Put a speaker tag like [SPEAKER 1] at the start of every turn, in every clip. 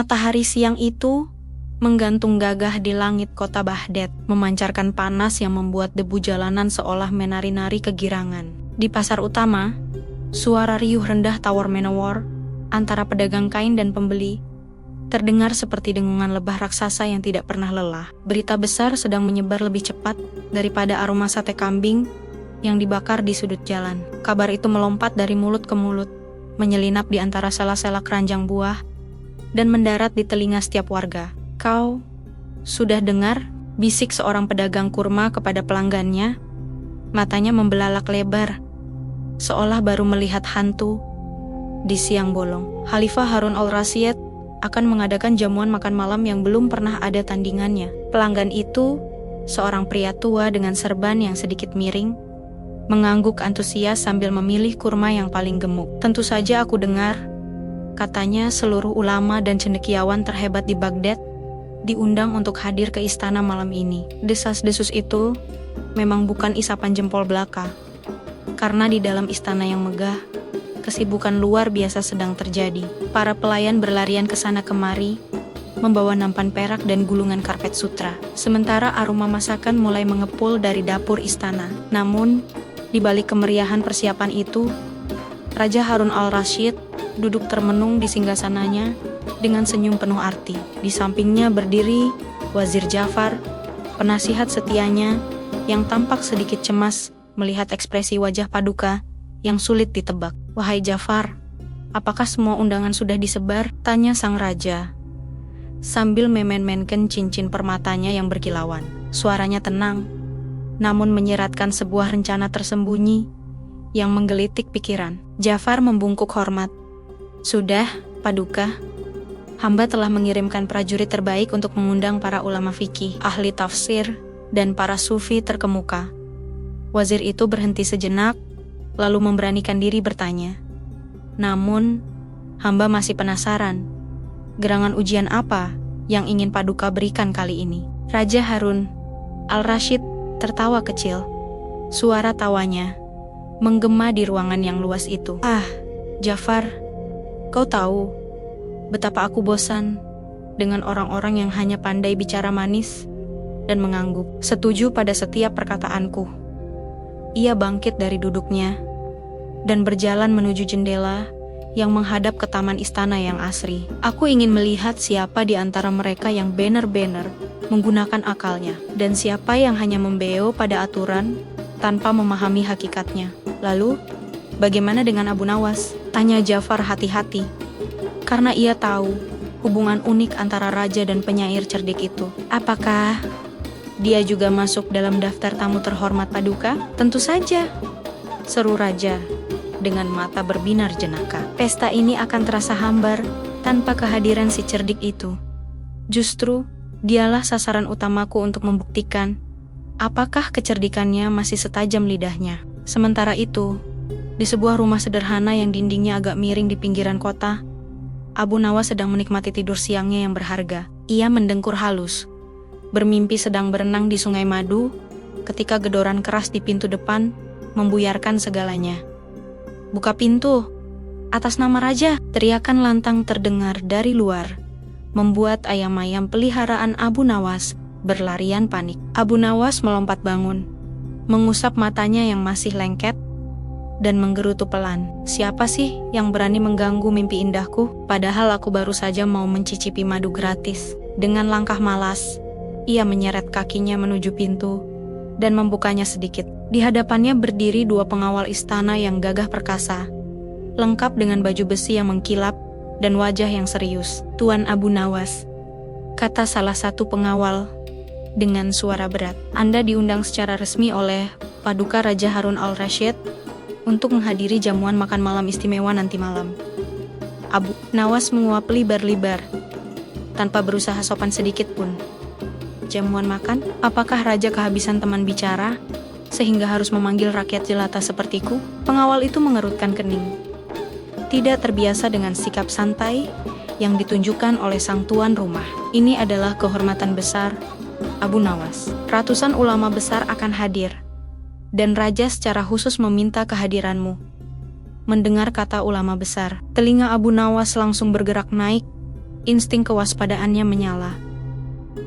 [SPEAKER 1] Matahari siang itu menggantung gagah di langit kota Baghdad, memancarkan panas yang membuat debu jalanan seolah menari-nari kegirangan. Di pasar utama, suara riuh rendah tawar menawar antara pedagang kain dan pembeli terdengar seperti dengungan lebah raksasa yang tidak pernah lelah. Berita besar sedang menyebar lebih cepat daripada aroma sate kambing yang dibakar di sudut jalan. Kabar itu melompat dari mulut ke mulut, menyelinap di antara sela-sela keranjang buah, dan mendarat di telinga setiap warga. "Kau sudah dengar?" bisik seorang pedagang kurma kepada pelanggannya. Matanya membelalak lebar, seolah baru melihat hantu di siang bolong. Khalifah Harun al-Rasyid akan mengadakan jamuan makan malam yang belum pernah ada tandingannya. Pelanggan itu, seorang pria tua dengan serban yang sedikit miring, mengangguk antusias sambil memilih kurma yang paling gemuk. "Tentu saja aku dengar," katanya, "seluruh ulama dan cendekiawan terhebat di Baghdad diundang untuk hadir ke istana malam ini." Desas-desus itu memang bukan isapan jempol belaka, karena di dalam istana yang megah, kesibukan luar biasa sedang terjadi. Para pelayan berlarian ke sana kemari, membawa nampan perak dan gulungan karpet sutra. Sementara aroma masakan mulai mengepul dari dapur istana. Namun, di balik kemeriahan persiapan itu, Raja Harun al-Rasyid duduk termenung di singgasananya dengan senyum penuh arti. Di sampingnya berdiri Wazir Ja'far, penasihat setianya, yang tampak sedikit cemas melihat ekspresi wajah Paduka yang sulit ditebak. "Wahai Ja'far, apakah semua undangan sudah disebar?" tanya sang raja, sambil memainkan cincin permatanya yang berkilauan. Suaranya tenang, namun menyeratkan sebuah rencana tersembunyi yang menggelitik pikiran. Ja'far membungkuk hormat. "Sudah, Paduka. Hamba telah mengirimkan prajurit terbaik untuk mengundang para ulama fikih, ahli tafsir, dan para sufi terkemuka." Wazir itu berhenti sejenak, lalu memberanikan diri bertanya, "Namun, hamba masih penasaran, gerangan ujian apa yang ingin Paduka berikan kali ini?" Raja Harun al-Rasyid tertawa kecil. Suara tawanya menggema di ruangan yang luas itu. "Ah, Ja'far, kau tahu betapa aku bosan dengan orang-orang yang hanya pandai bicara manis dan mengangguk, setuju pada setiap perkataanku." Ia bangkit dari duduknya dan berjalan menuju jendela yang menghadap ke taman istana yang asri. "Aku ingin melihat siapa di antara mereka yang benar-benar menggunakan akalnya, dan siapa yang hanya membeo pada aturan tanpa memahami hakikatnya." "Lalu, bagaimana dengan Abu Nawas?" tanya Ja'far hati-hati, karena ia tahu hubungan unik antara raja dan penyair cerdik itu. "Apakah dia juga masuk dalam daftar tamu terhormat Paduka?" "Tentu saja," seru raja dengan mata berbinar jenaka. "Pesta ini akan terasa hambar tanpa kehadiran si cerdik itu. Justru, dialah sasaran utamaku untuk membuktikan apakah kecerdikannya masih setajam lidahnya." Sementara itu, di sebuah rumah sederhana yang dindingnya agak miring di pinggiran kota, Abu Nawas sedang menikmati tidur siangnya yang berharga. Ia mendengkur halus, bermimpi sedang berenang di Sungai Madu, ketika gedoran keras di pintu depan membuyarkan segalanya. "Buka pintu! Atas nama raja!" teriakan lantang terdengar dari luar, membuat ayam-ayam peliharaan Abu Nawas berlarian panik. Abu Nawas melompat bangun, mengusap matanya yang masih lengket, dan menggerutu pelan. "Siapa sih yang berani mengganggu mimpi indahku? Padahal aku baru saja mau mencicipi madu gratis." Dengan langkah malas, ia menyeret kakinya menuju pintu dan membukanya sedikit. Di hadapannya berdiri dua pengawal istana yang gagah perkasa, lengkap dengan baju besi yang mengkilap dan wajah yang serius. "Tuan Abu Nawas," kata salah satu pengawal dengan suara berat, "Anda diundang secara resmi oleh Paduka Raja Harun al-Rasyid untuk menghadiri jamuan makan malam istimewa nanti malam." Abu Nawas menguap libar-libar, tanpa berusaha sopan sedikit pun. "Jamuan makan? Apakah raja kehabisan teman bicara sehingga harus memanggil rakyat jelata sepertiku?" Pengawal itu mengerutkan kening, tidak terbiasa dengan sikap santai yang ditunjukkan oleh sang tuan rumah. "Ini adalah kehormatan besar, Abu Nawas. Ratusan ulama besar akan hadir, dan raja secara khusus meminta kehadiranmu." Mendengar kata ulama besar, telinga Abu Nawas langsung bergerak naik insting kewaspadaannya menyala.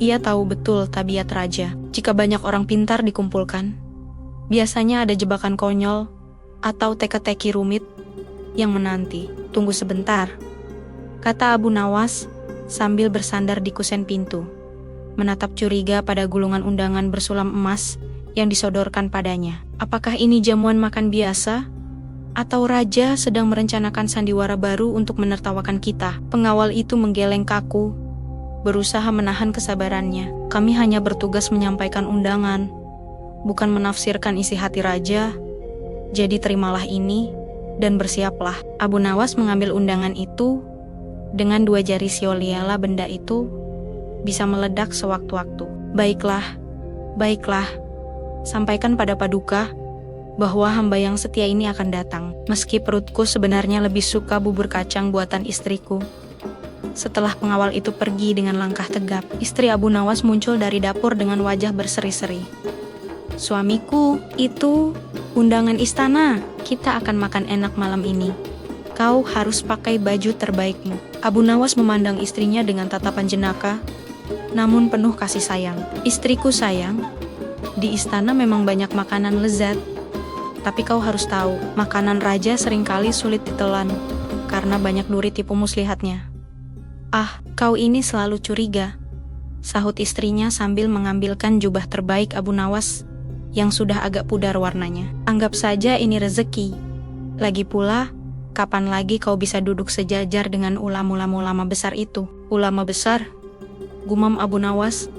[SPEAKER 1] Ia tahu betul tabiat raja. Jika banyak orang pintar dikumpulkan, biasanya ada jebakan konyol atau teka-teki rumit yang menanti. Tunggu sebentar, kata Abu Nawas sambil bersandar di kusen pintu, menatap curiga pada gulungan undangan bersulam emas yang disodorkan padanya. Apakah ini jamuan makan biasa? Atau raja sedang merencanakan sandiwara baru untuk menertawakan kita? Pengawal itu menggeleng kaku, berusaha menahan kesabarannya. Kami hanya bertugas menyampaikan undangan, bukan menafsirkan isi hati raja. Jadi terimalah ini dan bersiaplah. Abu Nawas mengambil undangan itu. Dengan 2 jari sioliala benda itu bisa meledak sewaktu-waktu. Baiklah, baiklah. Sampaikan pada Paduka bahwa hamba yang setia ini akan datang. Meski perutku sebenarnya lebih suka bubur kacang buatan istriku. Setelah pengawal itu pergi dengan langkah tegap, istri Abu Nawas muncul dari dapur dengan wajah berseri-seri. Suamiku, itu undangan istana. Kita akan makan enak malam ini. Kau harus pakai baju terbaikmu. Abu Nawas memandang istrinya dengan tatapan jenaka, namun penuh kasih sayang. Istriku sayang, di istana memang banyak makanan lezat. Tapi kau harus tahu, makanan raja seringkali sulit ditelan, karena banyak duri tipu muslihatnya. Ah, kau ini selalu curiga, sahut istrinya sambil mengambilkan jubah terbaik Abu Nawas, yang sudah agak pudar warnanya. Anggap saja ini rezeki. Lagi pula, kapan lagi kau bisa duduk sejajar dengan ulama-ulama besar itu? Ulama besar? Gumam Abu Nawas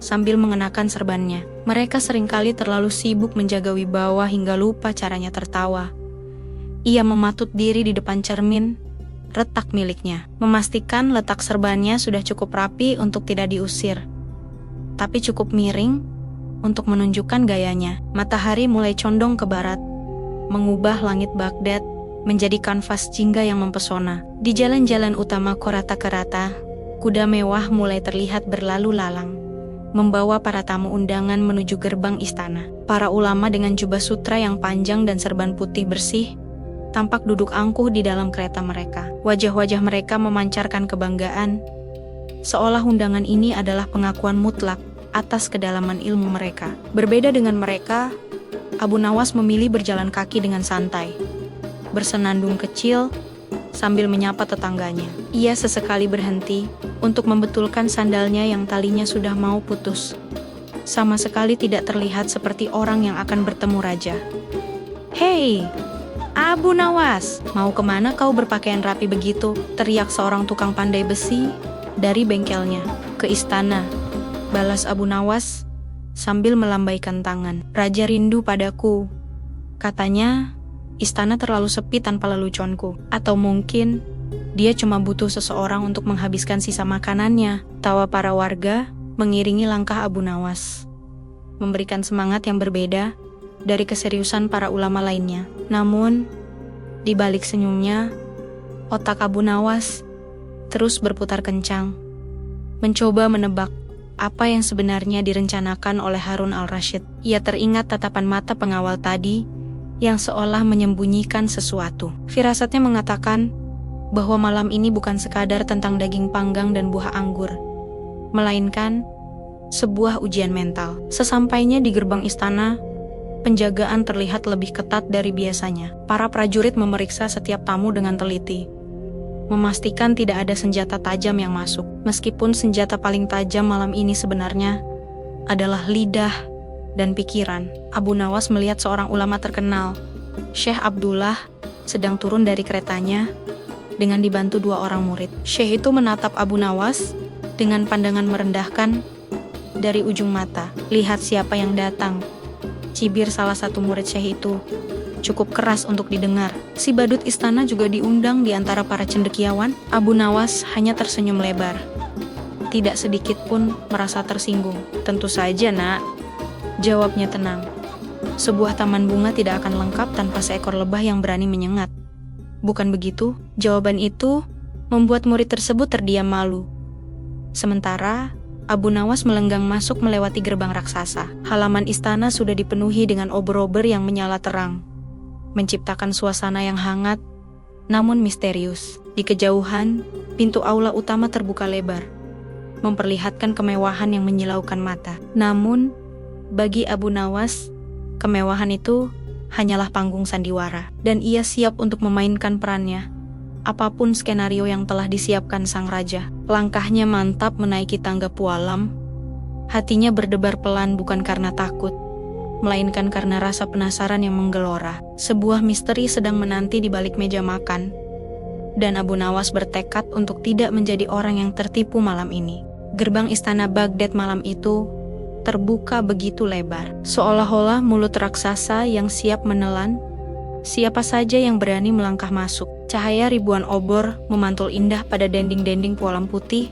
[SPEAKER 1] sambil mengenakan serbannya. Mereka seringkali terlalu sibuk menjaga wibawa hingga lupa caranya tertawa. Ia mematut diri di depan cermin retak miliknya, memastikan letak serbannya sudah cukup rapi untuk tidak diusir, tapi cukup miring untuk menunjukkan gayanya. Matahari mulai condong ke barat, mengubah langit Baghdad menjadi kanvas jingga yang mempesona. Di jalan-jalan utama Korata-Karata, kuda mewah mulai terlihat berlalu lalang, membawa para tamu undangan menuju gerbang istana. Para ulama dengan jubah sutra yang panjang dan serban putih bersih tampak duduk angkuh di dalam kereta mereka. Wajah-wajah mereka memancarkan kebanggaan, seolah undangan ini adalah pengakuan mutlak atas kedalaman ilmu mereka. Berbeda dengan mereka, Abu Nawas memilih berjalan kaki dengan santai, bersenandung kecil sambil menyapa tetangganya. Ia sesekali berhenti untuk membetulkan sandalnya yang talinya sudah mau putus. Sama sekali tidak terlihat seperti orang yang akan bertemu raja. "Hei, Abu Nawas, mau kemana kau berpakaian rapi begitu?" teriak seorang tukang pandai besi dari bengkelnya. "Ke istana," balas Abu Nawas sambil melambaikan tangan. "Raja rindu padaku. Katanya, istana terlalu sepi tanpa leluconku. Atau mungkin dia cuma butuh seseorang untuk menghabiskan sisa makanannya." Tawa para warga mengiringi langkah Abu Nawas, memberikan semangat yang berbeda dari keseriusan para ulama lainnya. Namun, di balik senyumnya, otak Abu Nawas terus berputar kencang, mencoba menebak apa yang sebenarnya direncanakan oleh Harun al-Rashid. Ia teringat tatapan mata pengawal tadi yang seolah menyembunyikan sesuatu. Firasatnya mengatakan bahwa malam ini bukan sekadar tentang daging panggang dan buah anggur, melainkan sebuah ujian mental. Sesampainya di gerbang istana, penjagaan terlihat lebih ketat dari biasanya. Para prajurit memeriksa setiap tamu dengan teliti, memastikan tidak ada senjata tajam yang masuk. Meskipun senjata paling tajam malam ini sebenarnya adalah lidah dan pikiran. Abu Nawas melihat seorang ulama terkenal, Syekh Abdullah, sedang turun dari keretanya dengan dibantu 2 orang murid. Syekh itu menatap Abu Nawas dengan pandangan merendahkan dari ujung mata. "Lihat siapa yang datang," cibir salah satu murid Syekh itu. Cukup keras untuk didengar. Si badut istana juga diundang di antara para cendekiawan. Abu Nawas hanya tersenyum lebar, tidak sedikit pun merasa tersinggung. "Tentu saja, nak," jawabnya tenang. "Sebuah taman bunga tidak akan lengkap tanpa seekor lebah yang berani menyengat. Bukan begitu?" Jawaban itu membuat murid tersebut terdiam malu. Sementara Abu Nawas melenggang masuk melewati gerbang raksasa. Halaman istana sudah dipenuhi dengan obor-obor yang menyala terang, menciptakan suasana yang hangat namun misterius. Di kejauhan, pintu aula utama terbuka lebar, memperlihatkan kemewahan yang menyilaukan mata. Namun, bagi Abu Nawas, kemewahan itu hanyalah panggung sandiwara, dan ia siap untuk memainkan perannya, apapun skenario yang telah disiapkan sang raja. Langkahnya mantap menaiki tangga pualam, hatinya berdebar pelan bukan karena takut, melainkan karena rasa penasaran yang menggelora. Sebuah misteri sedang menanti di balik meja makan, dan Abu Nawas bertekad untuk tidak menjadi orang yang tertipu malam ini. Gerbang istana Baghdad malam itu terbuka begitu lebar, seolah-olah mulut raksasa yang siap menelan siapa saja yang berani melangkah masuk. Cahaya ribuan obor memantul indah pada dinding-dinding pualam putih,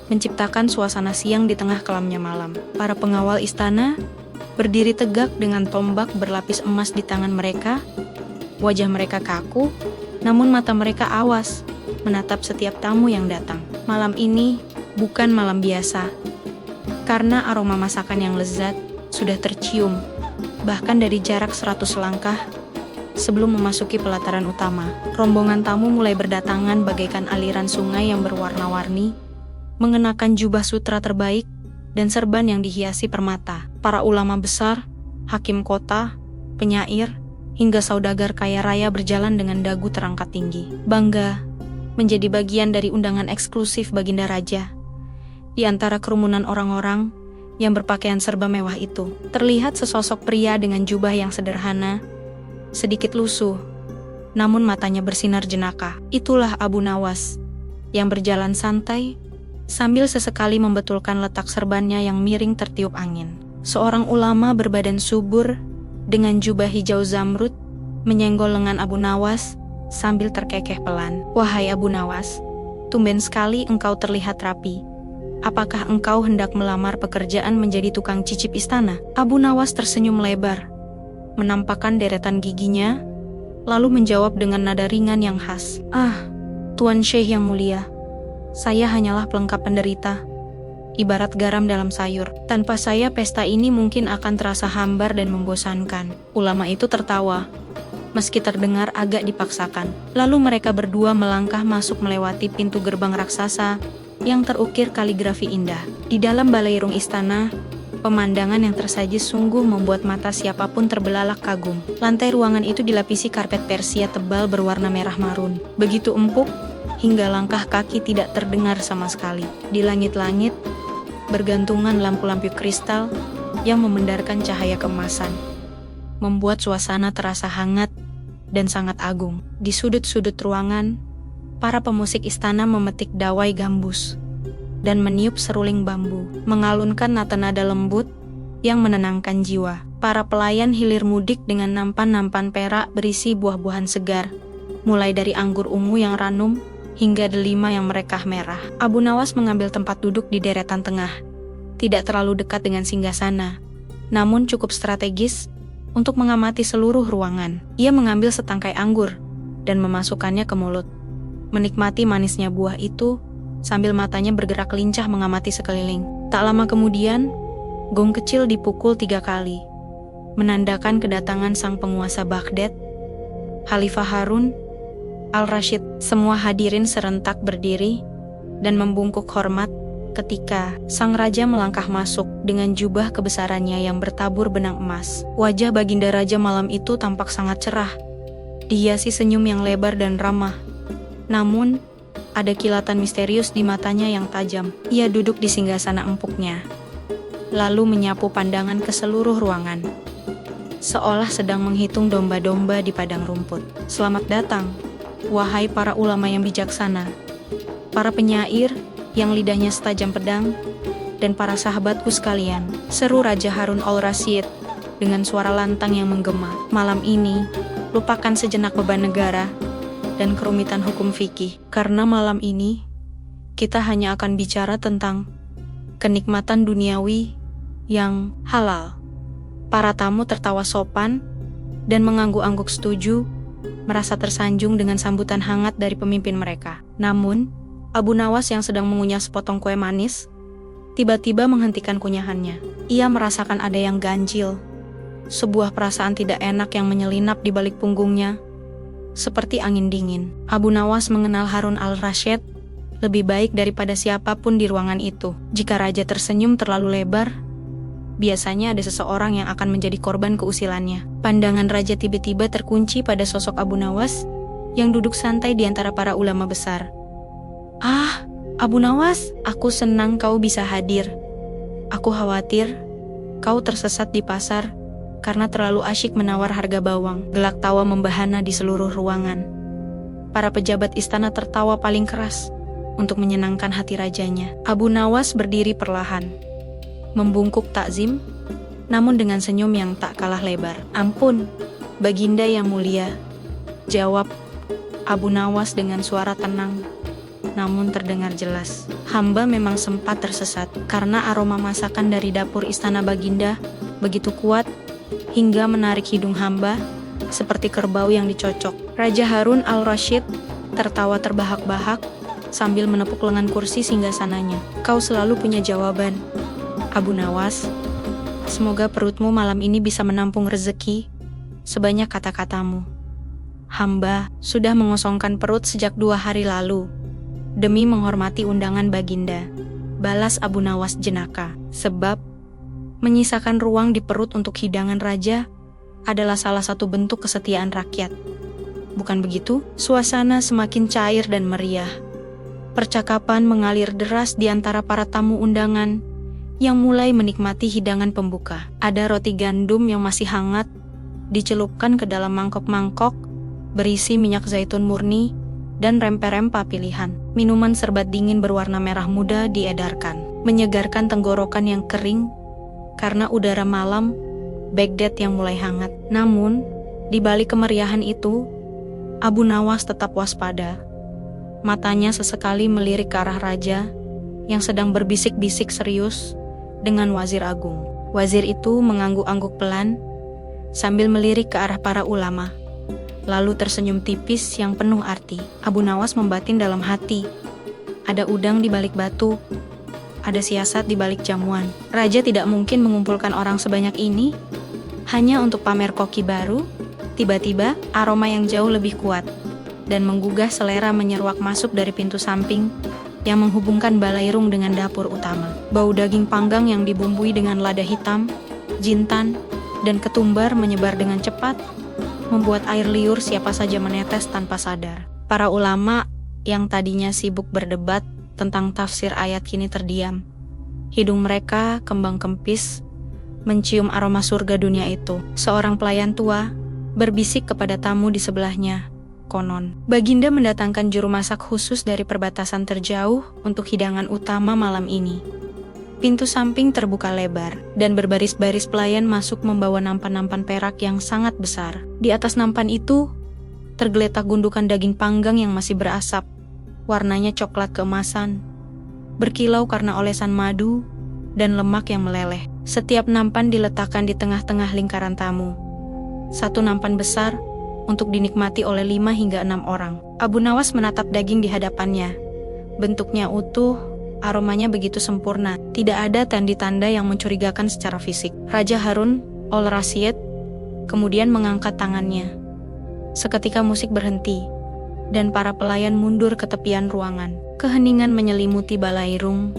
[SPEAKER 1] menciptakan suasana siang di tengah kelamnya malam. Para pengawal istana berdiri tegak dengan tombak berlapis emas di tangan mereka. Wajah mereka kaku, namun mata mereka awas menatap setiap tamu yang datang. Malam ini bukan malam biasa, karena aroma masakan yang lezat sudah tercium, bahkan dari jarak 100 langkah sebelum memasuki pelataran utama. Rombongan tamu mulai berdatangan bagaikan aliran sungai yang berwarna-warni, mengenakan jubah sutra terbaik dan serban yang dihiasi permata. Para ulama besar, hakim kota, penyair, hingga saudagar kaya raya berjalan dengan dagu terangkat tinggi, bangga menjadi bagian dari undangan eksklusif Baginda Raja. Di antara kerumunan orang-orang yang berpakaian serba mewah itu, terlihat sesosok pria dengan jubah yang sederhana, sedikit lusuh, namun matanya bersinar jenaka. Itulah Abu Nawas, yang berjalan santai, sambil sesekali membetulkan letak serbannya yang miring tertiup angin. Seorang ulama berbadan subur, dengan jubah hijau zamrud, menyenggol lengan Abu Nawas, sambil terkekeh pelan. "Wahai Abu Nawas, tumben sekali engkau terlihat rapi. Apakah engkau hendak melamar pekerjaan menjadi tukang cicip istana?" Abu Nawas tersenyum lebar, menampakkan deretan giginya, lalu menjawab dengan nada ringan yang khas. "Ah, Tuan Syekh yang mulia, saya hanyalah pelengkap penderita, ibarat garam dalam sayur. Tanpa saya pesta ini mungkin akan terasa hambar dan membosankan." Ulama itu tertawa, meski terdengar agak dipaksakan. Lalu mereka berdua melangkah masuk melewati pintu gerbang raksasa yang terukir kaligrafi indah. Di dalam balairung istana, pemandangan yang tersaji sungguh membuat mata siapapun terbelalak kagum. Lantai ruangan itu dilapisi karpet Persia tebal berwarna merah marun, begitu empuk hingga langkah kaki tidak terdengar sama sekali. Di langit-langit bergantungan lampu-lampu kristal yang memendarkan cahaya keemasan, membuat suasana terasa hangat dan sangat agung. Di sudut-sudut ruangan, para pemusik istana memetik dawai gambus dan meniup seruling bambu, mengalunkan nada-nada lembut yang menenangkan jiwa. Para pelayan hilir mudik dengan nampan-nampan perak berisi buah-buahan segar, mulai dari anggur ungu yang ranum hingga delima yang merekah merah. Abu Nawas mengambil tempat duduk di deretan tengah, tidak terlalu dekat dengan singgasana, namun cukup strategis untuk mengamati seluruh ruangan. Ia mengambil setangkai anggur dan memasukkannya ke mulut, menikmati manisnya buah itu sambil matanya bergerak lincah mengamati sekeliling. Tak lama kemudian, gong kecil dipukul 3 kali, menandakan kedatangan sang penguasa Baghdad, Khalifah Harun Al-Rashid. Semua hadirin serentak berdiri dan membungkuk hormat ketika sang raja melangkah masuk dengan jubah kebesarannya yang bertabur benang emas. Wajah Baginda Raja malam itu tampak sangat cerah, dihiasi senyum yang lebar dan ramah. Namun, ada kilatan misterius di matanya yang tajam. Ia duduk di singgasana empuknya, lalu menyapu pandangan ke seluruh ruangan, seolah sedang menghitung domba-domba di padang rumput. "Selamat datang, wahai para ulama yang bijaksana, para penyair yang lidahnya setajam pedang, dan para sahabatku sekalian," seru Raja Harun Al-Rashid dengan suara lantang yang menggema. "Malam ini, lupakan sejenak beban negara dan kerumitan hukum fikih, karena malam ini kita hanya akan bicara tentang kenikmatan duniawi yang halal." Para tamu tertawa sopan dan mengangguk-angguk setuju, merasa tersanjung dengan sambutan hangat dari pemimpin mereka. Namun, Abu Nawas yang sedang mengunyah sepotong kue manis, tiba-tiba menghentikan kunyahannya. Ia merasakan ada yang ganjil, sebuah perasaan tidak enak yang menyelinap di balik punggungnya, seperti angin dingin. Abu Nawas mengenal Harun al-Rasyid lebih baik daripada siapapun di ruangan itu. Jika raja tersenyum terlalu lebar, biasanya ada seseorang yang akan menjadi korban keusilannya. Pandangan raja tiba-tiba terkunci pada sosok Abu Nawas yang duduk santai di antara para ulama besar. "Ah, Abu Nawas, aku senang kau bisa hadir. Aku khawatir kau tersesat di pasar karena terlalu asyik menawar harga bawang." Gelak tawa membahana di seluruh ruangan. Para pejabat istana tertawa paling keras untuk menyenangkan hati rajanya. Abu Nawas berdiri perlahan, membungkuk takzim, namun dengan senyum yang tak kalah lebar. "Ampun, Baginda yang mulia," jawab Abu Nawas dengan suara tenang, namun terdengar jelas. "Hamba memang sempat tersesat karena aroma masakan dari dapur istana Baginda begitu kuat hingga menarik hidung hamba seperti kerbau yang dicocok." Raja Harun al-Rasyid tertawa terbahak-bahak sambil menepuk lengan kursi singgasananya. "Kau selalu punya jawaban, Abu Nawas. Semoga perutmu malam ini bisa menampung rezeki sebanyak kata-katamu." "Hamba sudah mengosongkan perut sejak 2 hari lalu, demi menghormati undangan Baginda," balas Abu Nawas jenaka. "Sebab menyisakan ruang di perut untuk hidangan raja adalah salah satu bentuk kesetiaan rakyat. Bukan begitu?" Suasana semakin cair dan meriah. Percakapan mengalir deras di antara para tamu undangan yang mulai menikmati hidangan pembuka. Ada roti gandum yang masih hangat, dicelupkan ke dalam mangkok-mangkok berisi minyak zaitun murni dan rempah-rempah pilihan. Minuman serbat dingin berwarna merah muda diedarkan, menyegarkan tenggorokan yang kering karena udara malam Baghdad yang mulai hangat. Namun, di balik kemeriahan itu, Abu Nawas tetap waspada. Matanya sesekali melirik ke arah raja yang sedang berbisik-bisik serius dengan wazir agung. Wazir itu mengangguk-angguk pelan sambil melirik ke arah para ulama, lalu tersenyum tipis yang penuh arti. Abu Nawas membatin dalam hati, ada udang di balik batu, ada siasat di balik jamuan. Raja tidak mungkin mengumpulkan orang sebanyak ini hanya untuk pamer koki baru. Tiba-tiba, aroma yang jauh lebih kuat dan menggugah selera menyeruak masuk dari pintu samping yang menghubungkan balairung dengan dapur utama. Bau daging panggang yang dibumbui dengan lada hitam, jintan, dan ketumbar menyebar dengan cepat, membuat air liur siapa saja menetes tanpa sadar. Para ulama yang tadinya sibuk berdebat tentang tafsir ayat kini terdiam. Hidung mereka kembang kempis, mencium aroma surga dunia itu. Seorang pelayan tua berbisik kepada tamu di sebelahnya. Konon, Baginda mendatangkan juru masak khusus dari perbatasan terjauh untuk hidangan utama malam ini. Pintu samping terbuka lebar, dan berbaris-baris pelayan masuk membawa nampan-nampan perak yang sangat besar. Di atas nampan itu, tergeletak gundukan daging panggang yang masih berasap. Warnanya coklat keemasan, berkilau karena olesan madu dan lemak yang meleleh. Setiap nampan diletakkan di tengah-tengah lingkaran tamu. Satu nampan besar untuk dinikmati oleh 5 hingga 6 orang. Abu Nawas menatap daging di hadapannya. Bentuknya utuh, aromanya begitu sempurna. Tidak ada tanda-tanda yang mencurigakan secara fisik. Raja Harun al-Rasyid kemudian mengangkat tangannya. Seketika musik berhenti, dan para pelayan mundur ke tepian ruangan. Keheningan menyelimuti balairung.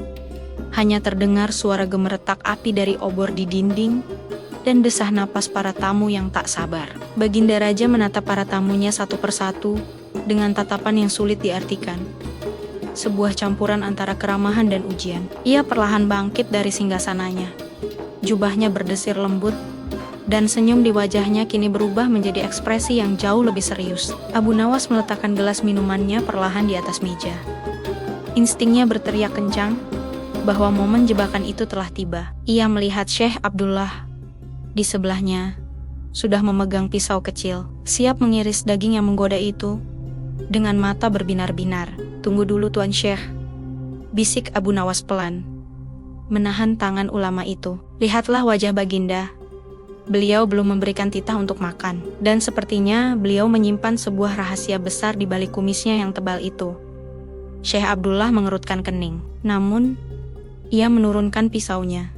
[SPEAKER 1] Hanya terdengar suara gemeretak api dari obor di dinding dan desah napas para tamu yang tak sabar. Baginda Raja menatap para tamunya satu persatu dengan tatapan yang sulit diartikan. Sebuah campuran antara keramahan dan ujian. Ia perlahan bangkit dari singgasananya. Jubahnya berdesir lembut, dan senyum di wajahnya kini berubah menjadi ekspresi yang jauh lebih serius. Abu Nawas meletakkan gelas minumannya perlahan di atas meja. Instingnya berteriak kencang bahwa momen jebakan itu telah tiba. Ia melihat Syekh Abdullah di sebelahnya sudah memegang pisau kecil, siap mengiris daging yang menggoda itu dengan mata berbinar-binar. "Tunggu dulu Tuan Syekh," bisik Abu Nawas pelan, menahan tangan ulama itu. "Lihatlah wajah Baginda. Beliau belum memberikan titah untuk makan, dan sepertinya beliau menyimpan sebuah rahasia besar di balik kumisnya yang tebal itu." Syekh Abdullah mengerutkan kening, namun ia menurunkan pisaunya,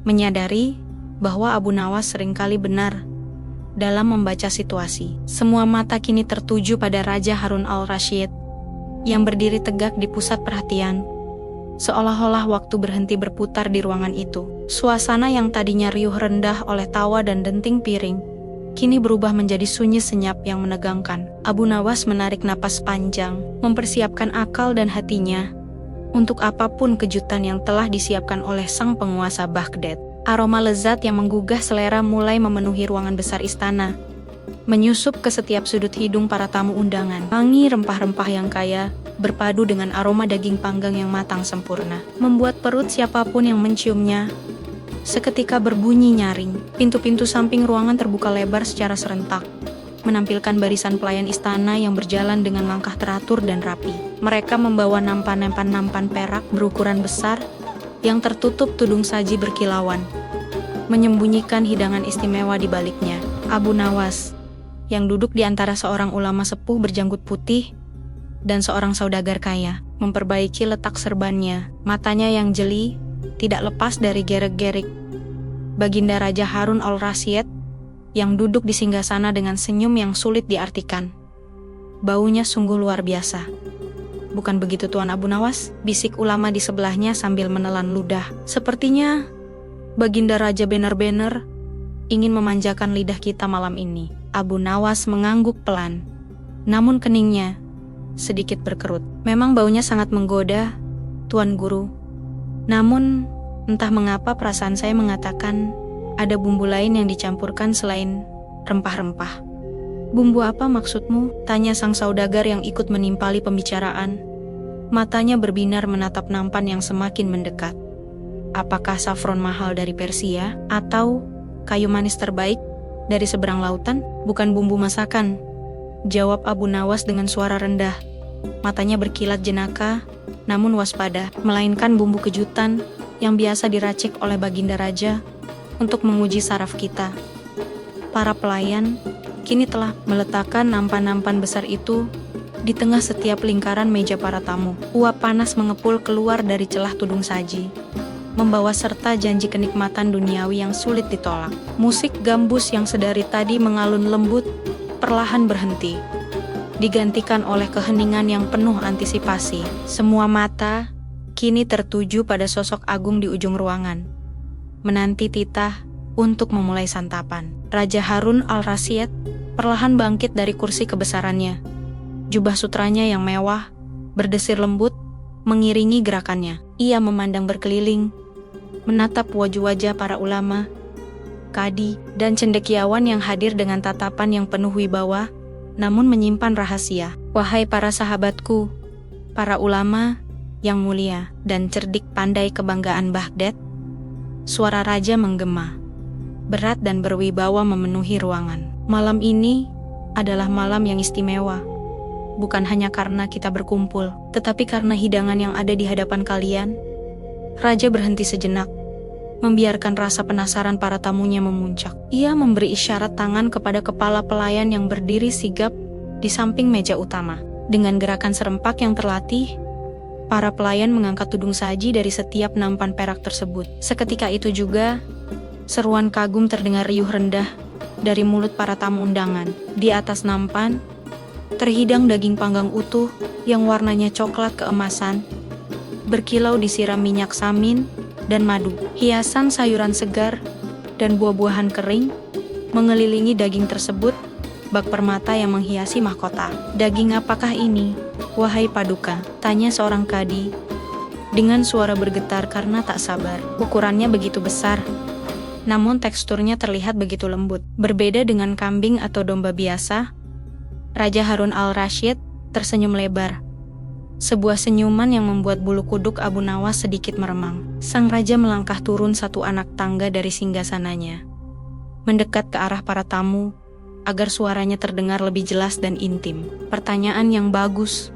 [SPEAKER 1] menyadari bahwa Abu Nawas seringkali benar dalam membaca situasi. Semua mata kini tertuju pada Raja Harun al-Rasyid yang berdiri tegak di pusat perhatian. Seolah-olah waktu berhenti berputar di ruangan itu. Suasana yang tadinya riuh rendah oleh tawa dan denting piring, kini berubah menjadi sunyi senyap yang menegangkan. Abu Nawas menarik napas panjang, mempersiapkan akal dan hatinya untuk apapun kejutan yang telah disiapkan oleh sang penguasa Baghdad. Aroma lezat yang menggugah selera mulai memenuhi ruangan besar istana, menyusup ke setiap sudut hidung para tamu undangan. Wangi rempah-rempah yang kaya berpadu dengan aroma daging panggang yang matang sempurna, membuat perut siapapun yang menciumnya seketika berbunyi nyaring. Pintu-pintu samping ruangan terbuka lebar secara serentak, menampilkan barisan pelayan istana yang berjalan dengan langkah teratur dan rapi. Mereka membawa nampan perak berukuran besar yang tertutup tudung saji berkilauan, menyembunyikan hidangan istimewa di baliknya. Abu Nawas, yang duduk di antara seorang ulama sepuh berjanggut putih dan seorang saudagar kaya, memperbaiki letak serbannya. Matanya yang jeli tidak lepas dari gerek-gerik Baginda Raja Harun al-Rasyid yang duduk di singgasana dengan senyum yang sulit diartikan. Baunya sungguh luar biasa. Bukan begitu Tuan Abu Nawas? Bisik ulama di sebelahnya sambil menelan ludah. Sepertinya Baginda Raja benar-benar ingin memanjakan lidah kita malam ini. Abu Nawas mengangguk pelan, namun keningnya sedikit berkerut. Memang baunya sangat menggoda, Tuan Guru. Namun, entah mengapa perasaan saya mengatakan ada bumbu lain yang dicampurkan selain rempah-rempah. Bumbu apa maksudmu? Tanya sang saudagar yang ikut menimpali pembicaraan. Matanya berbinar menatap nampan yang semakin mendekat. Apakah safron mahal dari Persia? Atau kayu manis terbaik dari seberang lautan? Bukan bumbu masakan, jawab Abu Nawas dengan suara rendah. Matanya berkilat jenaka, namun waspada. Melainkan bumbu kejutan yang biasa diracik oleh Baginda Raja untuk menguji saraf kita. Para pelayan kini telah meletakkan nampan-nampan besar itu di tengah setiap lingkaran meja para tamu. Uap panas mengepul keluar dari celah tudung saji, membawa serta janji kenikmatan duniawi yang sulit ditolak. Musik gambus yang sedari tadi mengalun lembut perlahan berhenti, digantikan oleh keheningan yang penuh antisipasi. Semua mata kini tertuju pada sosok agung di ujung ruangan, menanti titah untuk memulai santapan. Raja Harun al-Rasyid perlahan bangkit dari kursi kebesarannya. Jubah sutranya yang mewah, berdesir lembut, mengiringi gerakannya. Ia memandang berkeliling, menatap wajah-wajah para ulama, kadi, dan cendekiawan yang hadir dengan tatapan yang penuh wibawa, namun menyimpan rahasia. Wahai para sahabatku, para ulama yang mulia dan cerdik pandai kebanggaan Baghdad, suara raja menggema, berat dan berwibawa memenuhi ruangan. Malam ini adalah malam yang istimewa, bukan hanya karena kita berkumpul, tetapi karena hidangan yang ada di hadapan kalian. Raja berhenti sejenak, membiarkan rasa penasaran para tamunya memuncak. Ia memberi isyarat tangan kepada kepala pelayan yang berdiri sigap di samping meja utama. Dengan gerakan serempak yang terlatih, para pelayan mengangkat tudung saji dari setiap nampan perak tersebut. Seketika itu juga, seruan kagum terdengar riuh rendah dari mulut para tamu undangan. Di atas nampan, terhidang daging panggang utuh yang warnanya coklat keemasan, berkilau disiram minyak samin dan madu. Hiasan sayuran segar dan buah-buahan kering mengelilingi daging tersebut, bak permata yang menghiasi mahkota. Daging apakah ini, wahai Paduka? Tanya seorang kadi dengan suara bergetar karena tak sabar. Ukurannya begitu besar, namun teksturnya terlihat begitu lembut. Berbeda dengan kambing atau domba biasa, Raja Harun al-Rasyid tersenyum lebar. Sebuah senyuman yang membuat bulu kuduk Abu Nawas sedikit meremang. Sang raja melangkah turun satu anak tangga dari singgasananya, mendekat ke arah para tamu agar suaranya terdengar lebih jelas dan intim. Pertanyaan yang bagus,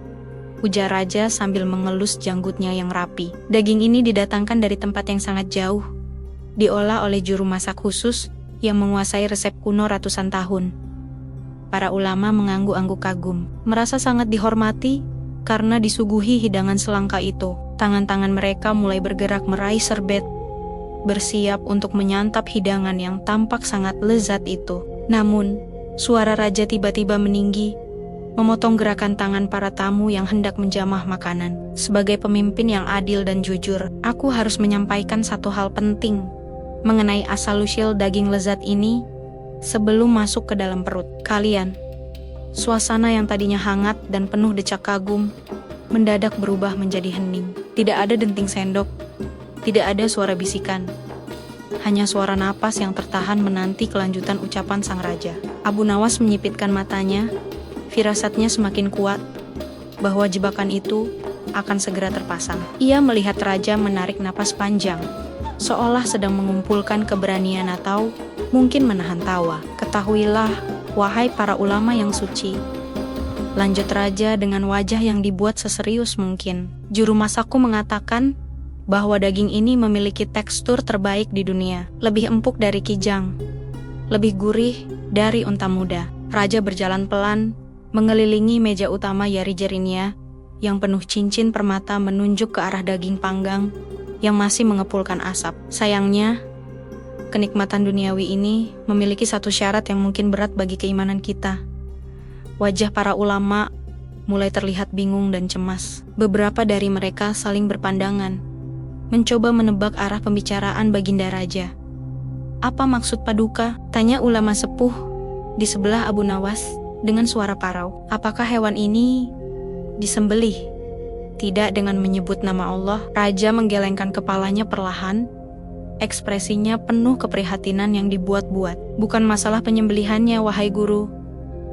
[SPEAKER 1] ujar raja sambil mengelus janggutnya yang rapi. Daging ini didatangkan dari tempat yang sangat jauh, diolah oleh juru masak khusus yang menguasai resep kuno ratusan tahun. Para ulama mengangguk-angguk kagum, merasa sangat dihormati karena disuguhi hidangan selangka itu. Tangan-tangan mereka mulai bergerak meraih serbet, bersiap untuk menyantap hidangan yang tampak sangat lezat itu. Namun, suara raja tiba-tiba meninggi, memotong gerakan tangan para tamu yang hendak menjamah makanan. Sebagai pemimpin yang adil dan jujur, aku harus menyampaikan satu hal penting mengenai asal-usul daging lezat ini sebelum masuk ke dalam perut kalian. Suasana yang tadinya hangat dan penuh decak kagum mendadak berubah menjadi hening. Tidak ada denting sendok, tidak ada suara bisikan. Hanya suara napas yang tertahan menanti kelanjutan ucapan sang raja. Abu Nawas menyipitkan matanya, firasatnya semakin kuat bahwa jebakan itu akan segera terpasang. Ia melihat raja menarik napas panjang, seolah sedang mengumpulkan keberanian atau mungkin menahan tawa. Ketahuilah, wahai para ulama yang suci, lanjut raja dengan wajah yang dibuat seserius mungkin. Juru masakku mengatakan bahwa daging ini memiliki tekstur terbaik di dunia. Lebih empuk dari kijang, lebih gurih dari unta muda. Raja berjalan pelan, mengelilingi meja utama Yari Jerinia yang penuh cincin permata menunjuk ke arah daging panggang yang masih mengepulkan asap. Sayangnya, kenikmatan duniawi ini memiliki satu syarat yang mungkin berat bagi keimanan kita. Wajah para ulama mulai terlihat bingung dan cemas. Beberapa dari mereka saling berpandangan, mencoba menebak arah pembicaraan baginda raja. "Apa maksud paduka?" tanya ulama sepuh di sebelah Abu Nawas dengan suara parau. "Apakah hewan ini disembelih?" Tidak dengan menyebut nama Allah. Raja menggelengkan kepalanya perlahan, ekspresinya penuh keprihatinan yang dibuat-buat. "Bukan masalah penyembelihannya, wahai guru,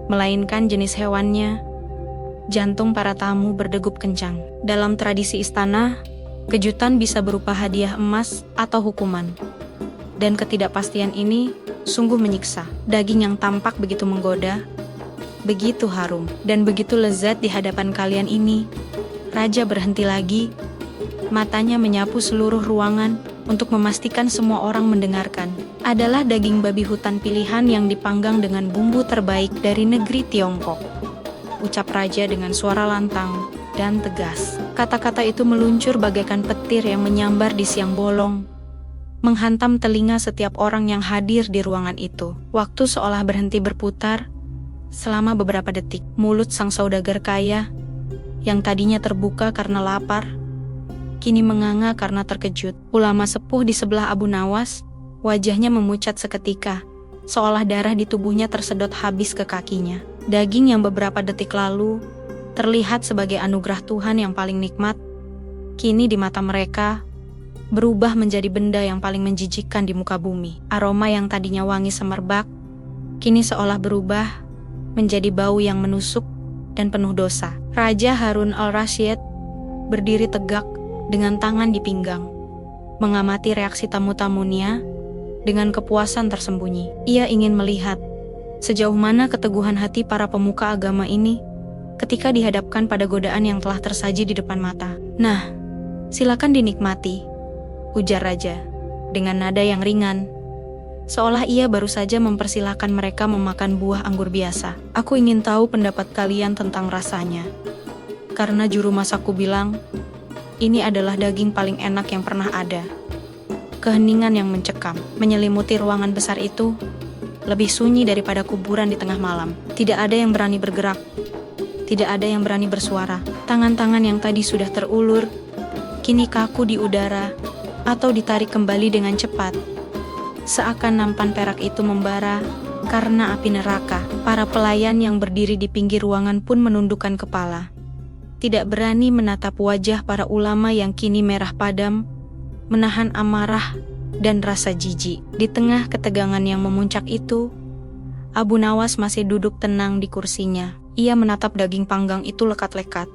[SPEAKER 1] melainkan jenis hewannya." Jantung para tamu berdegup kencang. Dalam tradisi istana, kejutan bisa berupa hadiah emas atau hukuman. Dan ketidakpastian ini sungguh menyiksa. Daging yang tampak begitu menggoda, begitu harum, dan begitu lezat di hadapan kalian ini. Raja berhenti lagi, matanya menyapu seluruh ruangan untuk memastikan semua orang mendengarkan. Adalah daging babi hutan pilihan yang dipanggang dengan bumbu terbaik dari negeri Tiongkok, ucap raja dengan suara lantang dan tegas. Kata-kata itu meluncur bagaikan petir yang menyambar di siang bolong, menghantam telinga setiap orang yang hadir di ruangan itu. Waktu seolah berhenti berputar selama beberapa detik. Mulut sang saudagar kaya yang tadinya terbuka karena lapar, kini menganga karena terkejut. Ulama sepuh di sebelah Abu Nawas, wajahnya memucat seketika, seolah darah di tubuhnya tersedot habis ke kakinya. Daging yang beberapa detik lalu terlihat sebagai anugerah Tuhan yang paling nikmat, kini di mata mereka berubah menjadi benda yang paling menjijikkan di muka bumi. Aroma yang tadinya wangi semerbak, kini seolah berubah menjadi bau yang menusuk dan penuh dosa. Raja Harun al-Rasyid berdiri tegak dengan tangan di pinggang, mengamati reaksi tamu-tamunya dengan kepuasan tersembunyi. Ia ingin melihat sejauh mana keteguhan hati para pemuka agama ini ketika dihadapkan pada godaan yang telah tersaji di depan mata. "Nah, silakan dinikmati," ujar raja dengan nada yang ringan, seolah ia baru saja mempersilahkan mereka memakan buah anggur biasa. "Aku ingin tahu pendapat kalian tentang rasanya, karena juru masakku bilang ini adalah daging paling enak yang pernah ada." Keheningan yang mencekam menyelimuti ruangan besar itu, lebih sunyi daripada kuburan di tengah malam. Tidak ada yang berani bergerak, tidak ada yang berani bersuara. Tangan-tangan yang tadi sudah terulur, kini kaku di udara atau ditarik kembali dengan cepat, seakan nampan perak itu membara karena api neraka. Para pelayan yang berdiri di pinggir ruangan pun menundukkan kepala, tidak berani menatap wajah para ulama yang kini merah padam, menahan amarah dan rasa jijik. Di tengah ketegangan yang memuncak itu, Abu Nawas masih duduk tenang di kursinya. Ia menatap daging panggang itu lekat-lekat,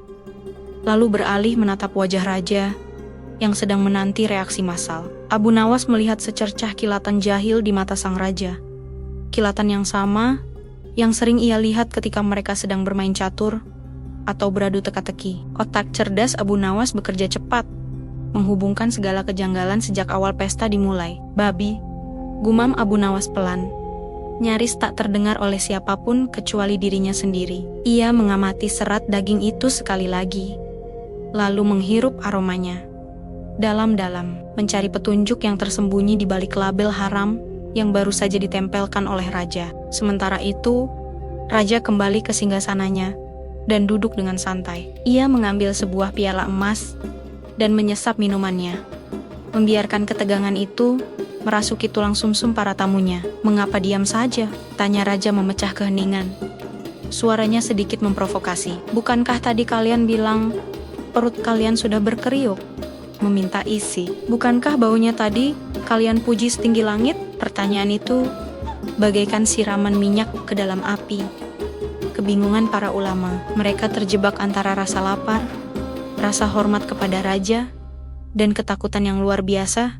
[SPEAKER 1] lalu beralih menatap wajah raja yang sedang menanti reaksi massal. Abu Nawas melihat secercah kilatan jahil di mata sang raja. Kilatan yang sama yang sering ia lihat ketika mereka sedang bermain catur atau beradu teka-teki. Otak cerdas Abu Nawas bekerja cepat, menghubungkan segala kejanggalan sejak awal pesta dimulai. "Babi," gumam Abu Nawas pelan, nyaris tak terdengar oleh siapapun kecuali dirinya sendiri. Ia mengamati serat daging itu sekali lagi, lalu menghirup aromanya dalam-dalam, mencari petunjuk yang tersembunyi di balik label haram yang baru saja ditempelkan oleh raja. Sementara itu, raja kembali ke singgasananya dan duduk dengan santai. Ia mengambil sebuah piala emas dan menyesap minumannya, membiarkan ketegangan itu merasuki tulang sumsum para tamunya. "Mengapa diam saja?" tanya raja memecah keheningan. Suaranya sedikit memprovokasi. "Bukankah tadi kalian bilang perut kalian sudah berkeriuk? Meminta isi. Bukankah baunya tadi kalian puji setinggi langit?" Pertanyaan itu bagaikan siraman minyak ke dalam api. Kebingungan para ulama. Mereka terjebak antara rasa lapar, rasa hormat kepada raja, dan ketakutan yang luar biasa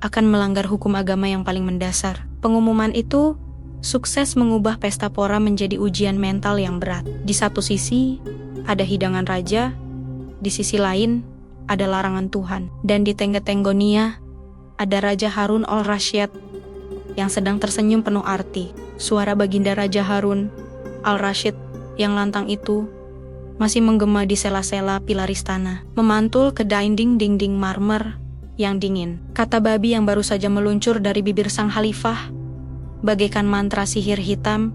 [SPEAKER 1] akan melanggar hukum agama yang paling mendasar. Pengumuman itu sukses mengubah pesta pora menjadi ujian mental yang berat. Di satu sisi, ada hidangan raja, di sisi lain, ada larangan Tuhan. Dan di Tengge-Tenggonia, ada Raja Harun al-Rasyid yang sedang tersenyum penuh arti. Suara baginda Raja Harun al-Rasyid yang lantang itu masih menggema di sela-sela pilar istana, memantul ke dinding-dinding marmer yang dingin. Kata babi yang baru saja meluncur dari bibir sang khalifah bagaikan mantra sihir hitam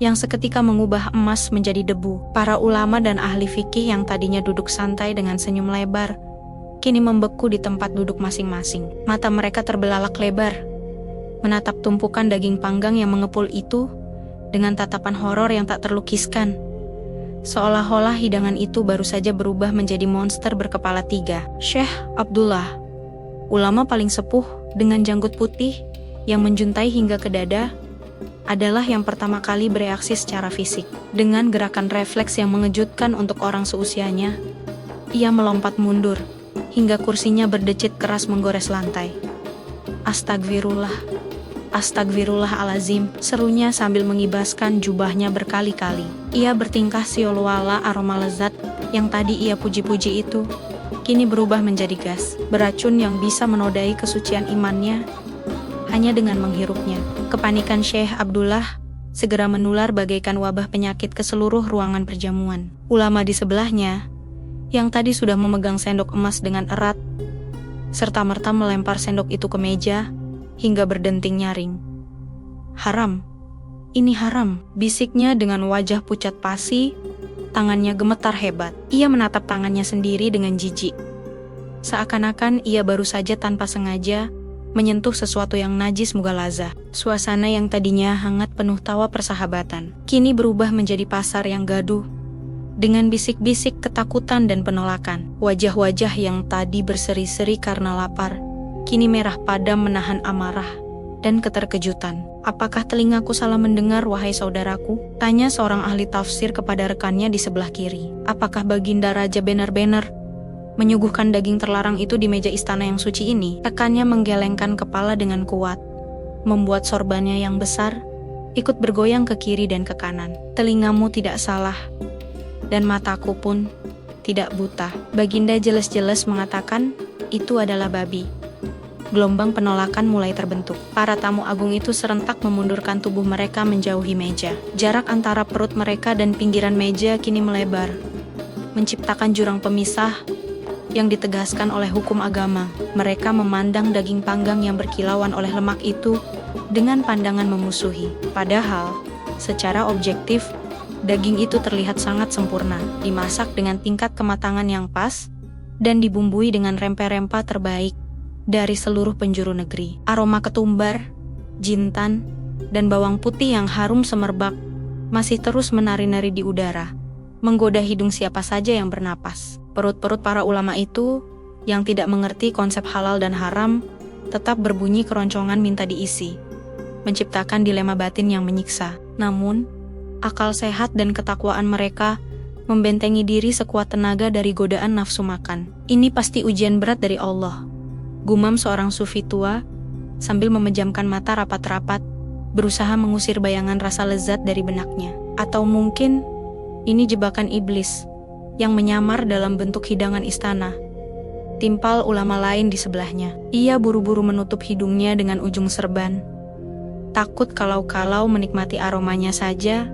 [SPEAKER 1] yang seketika mengubah emas menjadi debu. Para ulama dan ahli fikih yang tadinya duduk santai dengan senyum lebar, kini membeku di tempat duduk masing-masing. Mata mereka terbelalak lebar, menatap tumpukan daging panggang yang mengepul itu dengan tatapan horor yang tak terlukiskan. Seolah-olah hidangan itu baru saja berubah menjadi monster berkepala 3. Syekh Abdullah, ulama paling sepuh dengan janggut putih yang menjuntai hingga ke dada, adalah yang pertama kali bereaksi secara fisik. Dengan gerakan refleks yang mengejutkan untuk orang seusianya, ia melompat mundur hingga kursinya berdecit keras menggores lantai. "Astagfirullah, astagfirullahalazim," serunya sambil mengibaskan jubahnya berkali-kali. Ia bertingkah siolwala. Aroma lezat yang tadi ia puji-puji itu kini berubah menjadi gas, beracun yang bisa menodai kesucian imannya hanya dengan menghirupnya. Kepanikan Syekh Abdullah segera menular bagaikan wabah penyakit ke seluruh ruangan perjamuan. Ulama di sebelahnya, yang tadi sudah memegang sendok emas dengan erat, serta-merta melempar sendok itu ke meja hingga berdenting nyaring. "Haram, ini haram," bisiknya dengan wajah pucat pasi. Tangannya gemetar hebat. Ia menatap tangannya sendiri dengan jijik, seakan-akan ia baru saja tanpa sengaja menyentuh sesuatu yang najis mughalazah. Suasana yang tadinya hangat penuh tawa persahabatan, kini berubah menjadi pasar yang gaduh, dengan bisik-bisik ketakutan dan penolakan. Wajah-wajah yang tadi berseri-seri karena lapar, kini merah padam menahan amarah dan keterkejutan. "Apakah telingaku salah mendengar, wahai saudaraku?" tanya seorang ahli tafsir kepada rekannya di sebelah kiri. "Apakah baginda raja benar-benar menyuguhkan daging terlarang itu di meja istana yang suci ini?" Rekannya menggelengkan kepala dengan kuat, membuat sorbannya yang besar ikut bergoyang ke kiri dan ke kanan. "Telingamu tidak salah, dan mataku pun tidak buta." Baginda jelas-jelas mengatakan itu adalah babi. Gelombang penolakan mulai terbentuk. Para tamu agung itu serentak memundurkan tubuh mereka menjauhi meja. Jarak antara perut mereka dan pinggiran meja kini melebar, menciptakan jurang pemisah yang ditegaskan oleh hukum agama. Mereka memandang daging panggang yang berkilauan oleh lemak itu dengan pandangan memusuhi. Padahal, secara objektif, daging itu terlihat sangat sempurna, dimasak dengan tingkat kematangan yang pas, dan dibumbui dengan rempah-rempah terbaik dari seluruh penjuru negeri. Aroma ketumbar, jintan, dan bawang putih yang harum semerbak masih terus menari-nari di udara, menggoda hidung siapa saja yang bernapas. Perut-perut para ulama itu, yang tidak mengerti konsep halal dan haram, tetap berbunyi keroncongan minta diisi, menciptakan dilema batin yang menyiksa. Namun, akal sehat dan ketakwaan mereka membentengi diri sekuat tenaga dari godaan nafsu makan. "Ini pasti ujian berat dari Allah," gumam seorang sufi tua sambil memejamkan mata rapat-rapat, berusaha mengusir bayangan rasa lezat dari benaknya. Atau mungkin ini jebakan iblis yang menyamar dalam bentuk hidangan istana, timpal ulama lain di sebelahnya. Ia buru-buru menutup hidungnya dengan ujung serban, takut kalau-kalau menikmati aromanya saja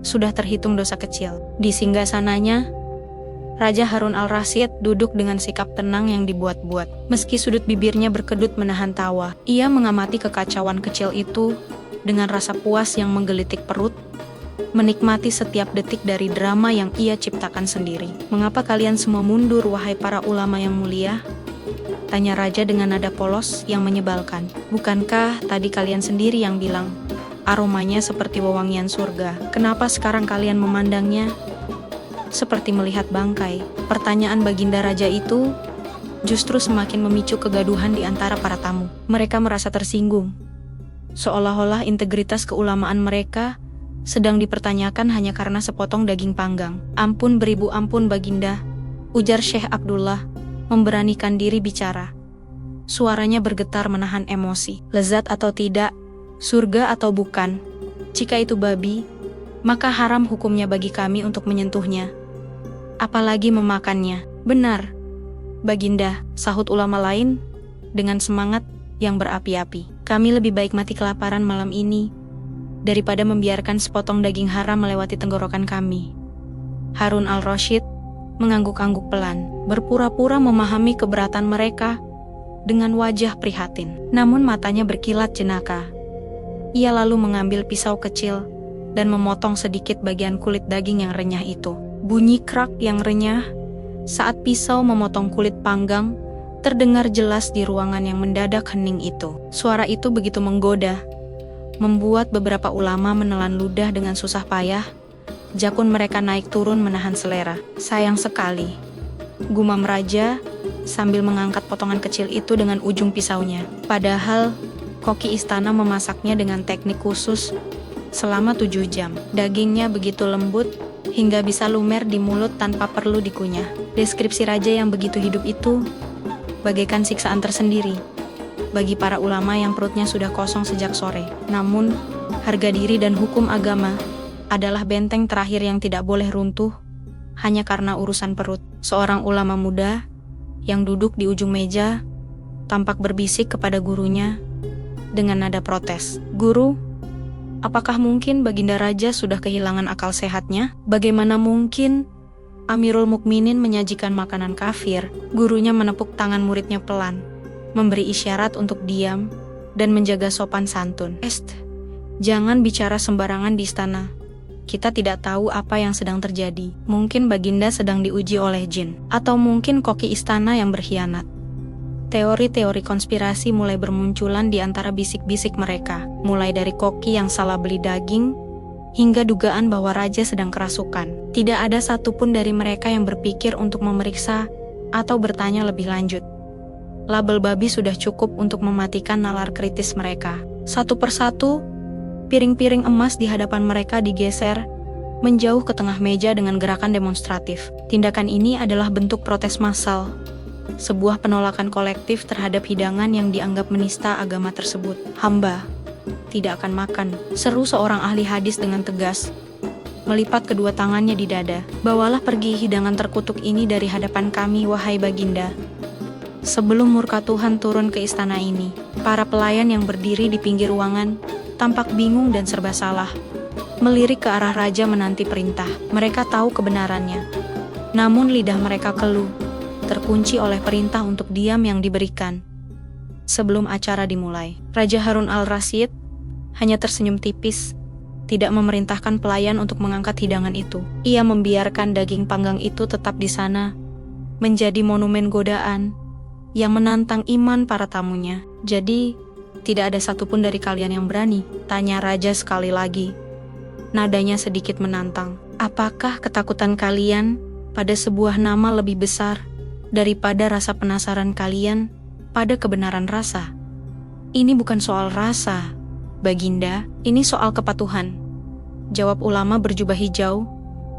[SPEAKER 1] sudah terhitung dosa kecil. Di singgasananya, Raja Harun al-Rasyid duduk dengan sikap tenang yang dibuat-buat. Meski sudut bibirnya berkedut menahan tawa, ia mengamati kekacauan kecil itu dengan rasa puas yang menggelitik perut, menikmati setiap detik dari drama yang ia ciptakan sendiri. "Mengapa kalian semua mundur, wahai para ulama yang mulia?" tanya raja dengan nada polos yang menyebalkan. "Bukankah tadi kalian sendiri yang bilang aromanya seperti wewangian surga? Kenapa sekarang kalian memandangnya seperti melihat bangkai?" Pertanyaan baginda raja itu justru semakin memicu kegaduhan di antara para tamu. Mereka merasa tersinggung, seolah-olah integritas keulamaan mereka sedang dipertanyakan hanya karena sepotong daging panggang. "Ampun beribu ampun baginda," ujar Syekh Abdullah, memberanikan diri bicara. Suaranya bergetar menahan emosi. "Lezat atau tidak, surga atau bukan, jika itu babi, maka haram hukumnya bagi kami untuk menyentuhnya, apalagi memakannya." "Benar, baginda," sahut ulama lain dengan semangat yang berapi-api. "Kami lebih baik mati kelaparan malam ini daripada membiarkan sepotong daging haram melewati tenggorokan kami." Harun al-Rasyid mengangguk-angguk pelan, berpura-pura memahami keberatan mereka dengan wajah prihatin. Namun matanya berkilat jenaka. Ia lalu mengambil pisau kecil dan memotong sedikit bagian kulit daging yang renyah itu. Bunyi krak yang renyah saat pisau memotong kulit panggang terdengar jelas di ruangan yang mendadak hening itu. Suara itu begitu menggoda, membuat beberapa ulama menelan ludah dengan susah payah. Jakun mereka naik turun menahan selera. "Sayang sekali," gumam raja sambil mengangkat potongan kecil itu dengan ujung pisaunya. Padahal koki istana memasaknya dengan teknik khusus selama 7 jam. Dagingnya begitu lembut hingga bisa lumer di mulut tanpa perlu dikunyah. Deskripsi raja yang begitu hidup itu bagaikan siksaan tersendiri bagi para ulama yang perutnya sudah kosong sejak sore. Namun, harga diri dan hukum agama adalah benteng terakhir yang tidak boleh runtuh hanya karena urusan perut. Seorang ulama muda yang duduk di ujung meja tampak berbisik kepada gurunya dengan nada protes. "Guru, apakah mungkin baginda raja sudah kehilangan akal sehatnya? Bagaimana mungkin Amirul Mukminin menyajikan makanan kafir?" Gurunya menepuk tangan muridnya pelan, memberi isyarat untuk diam dan menjaga sopan santun. "Jangan bicara sembarangan di istana. Kita tidak tahu apa yang sedang terjadi. Mungkin baginda sedang diuji oleh jin, atau mungkin koki istana yang berkhianat." Teori-teori konspirasi mulai bermunculan di antara bisik-bisik mereka, mulai dari koki yang salah beli daging, hingga dugaan bahwa raja sedang kerasukan. Tidak ada satupun dari mereka yang berpikir untuk memeriksa atau bertanya lebih lanjut. Label babi sudah cukup untuk mematikan nalar kritis mereka. Satu persatu, piring-piring emas di hadapan mereka digeser menjauh ke tengah meja dengan gerakan demonstratif. Tindakan ini adalah bentuk protes massal, sebuah penolakan kolektif terhadap hidangan yang dianggap menista agama tersebut. "Hamba tidak akan makan," seru seorang ahli hadis dengan tegas, melipat kedua tangannya di dada. "Bawalah pergi hidangan terkutuk ini dari hadapan kami, wahai baginda, sebelum murka Tuhan turun ke istana ini." Para pelayan yang berdiri di pinggir ruangan tampak bingung dan serba salah, melirik ke arah raja menanti perintah. Mereka tahu kebenarannya, namun lidah mereka keluh, terkunci oleh perintah untuk diam yang diberikan. Sebelum acara dimulai, Raja Harun al-Rasyid hanya tersenyum tipis, tidak memerintahkan pelayan untuk mengangkat hidangan itu. Ia membiarkan daging panggang itu tetap di sana, menjadi monumen godaan yang menantang iman para tamunya. "Jadi, tidak ada satupun dari kalian yang berani?" tanya raja sekali lagi. Nadanya sedikit menantang. "Apakah ketakutan kalian pada sebuah nama lebih besar daripada rasa penasaran kalian pada kebenaran rasa?" "Ini bukan soal rasa, baginda, ini soal kepatuhan," jawab ulama berjubah hijau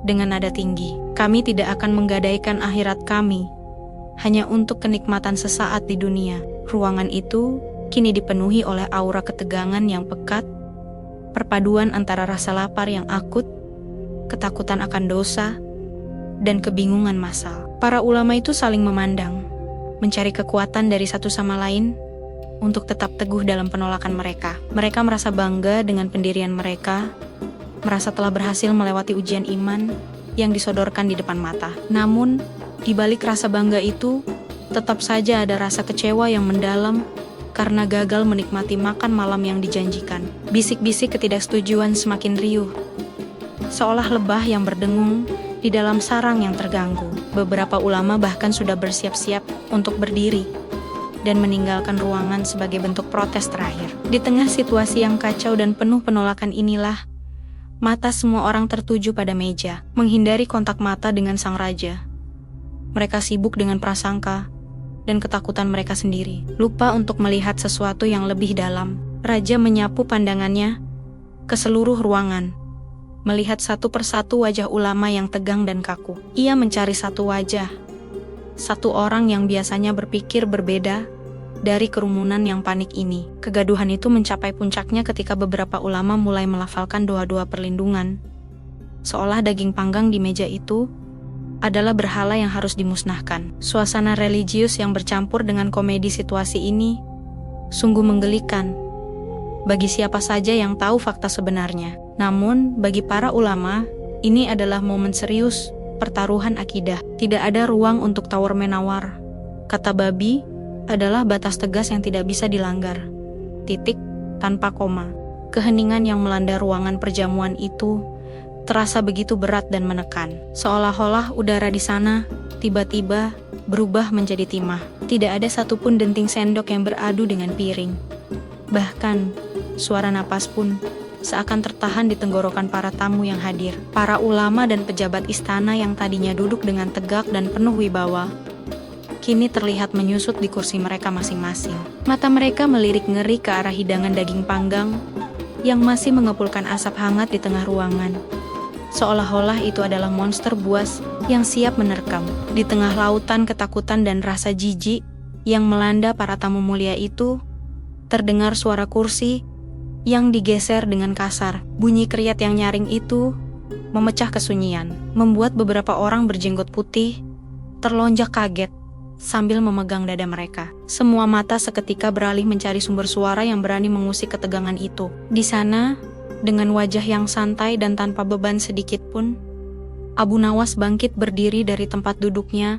[SPEAKER 1] dengan nada tinggi. "Kami tidak akan menggadaikan akhirat kami hanya untuk kenikmatan sesaat di dunia." Ruangan itu kini dipenuhi oleh aura ketegangan yang pekat, perpaduan antara rasa lapar yang akut, ketakutan akan dosa, dan kebingungan massal. Para ulama itu saling memandang, mencari kekuatan dari satu sama lain untuk tetap teguh dalam penolakan mereka. Mereka merasa bangga dengan pendirian mereka, merasa telah berhasil melewati ujian iman, yang disodorkan di depan mata. Namun, di balik rasa bangga itu, tetap saja ada rasa kecewa yang mendalam karena gagal menikmati makan malam yang dijanjikan. Bisik-bisik ketidaksetujuan semakin riuh, seolah lebah yang berdengung di dalam sarang yang terganggu. Beberapa ulama bahkan sudah bersiap-siap untuk berdiri dan meninggalkan ruangan sebagai bentuk protes terakhir. Di tengah situasi yang kacau dan penuh penolakan inilah, mata semua orang tertuju pada meja, menghindari kontak mata dengan sang raja. Mereka sibuk dengan prasangka dan ketakutan mereka sendiri, lupa untuk melihat sesuatu yang lebih dalam. Raja menyapu pandangannya ke seluruh ruangan, melihat satu persatu wajah ulama yang tegang dan kaku. Ia mencari satu wajah, satu orang yang biasanya berpikir berbeda dari kerumunan yang panik ini. Kegaduhan itu mencapai puncaknya ketika beberapa ulama mulai melafalkan doa-doa perlindungan, seolah daging panggang di meja itu adalah berhala yang harus dimusnahkan. Suasana religius yang bercampur dengan komedi situasi ini sungguh menggelikan bagi siapa saja yang tahu fakta sebenarnya. Namun, bagi para ulama, ini adalah momen serius pertaruhan akidah. Tidak ada ruang untuk tawar-menawar. Kata babi adalah batas tegas yang tidak bisa dilanggar. Titik, tanpa koma. Keheningan yang melanda ruangan perjamuan itu terasa begitu berat dan menekan. Seolah-olah udara di sana tiba-tiba berubah menjadi timah. Tidak ada satupun denting sendok yang beradu dengan piring. Bahkan, suara napas pun seakan tertahan di tenggorokan para tamu yang hadir. Para ulama dan pejabat istana yang tadinya duduk dengan tegak dan penuh wibawa, kini terlihat menyusut di kursi mereka masing-masing. Mata mereka melirik ngeri ke arah hidangan daging panggang yang masih mengepulkan asap hangat di tengah ruangan. Seolah-olah itu adalah monster buas yang siap menerkam. Di tengah lautan ketakutan dan rasa jijik yang melanda para tamu mulia itu, terdengar suara kursi yang digeser dengan kasar. Bunyi kriat yang nyaring itu memecah kesunyian, membuat beberapa orang berjenggot putih terlonjak kaget sambil memegang dada mereka. Semua mata seketika beralih mencari sumber suara yang berani mengusik ketegangan itu. Di sana, dengan wajah yang santai dan tanpa beban sedikit pun, Abu Nawas bangkit berdiri dari tempat duduknya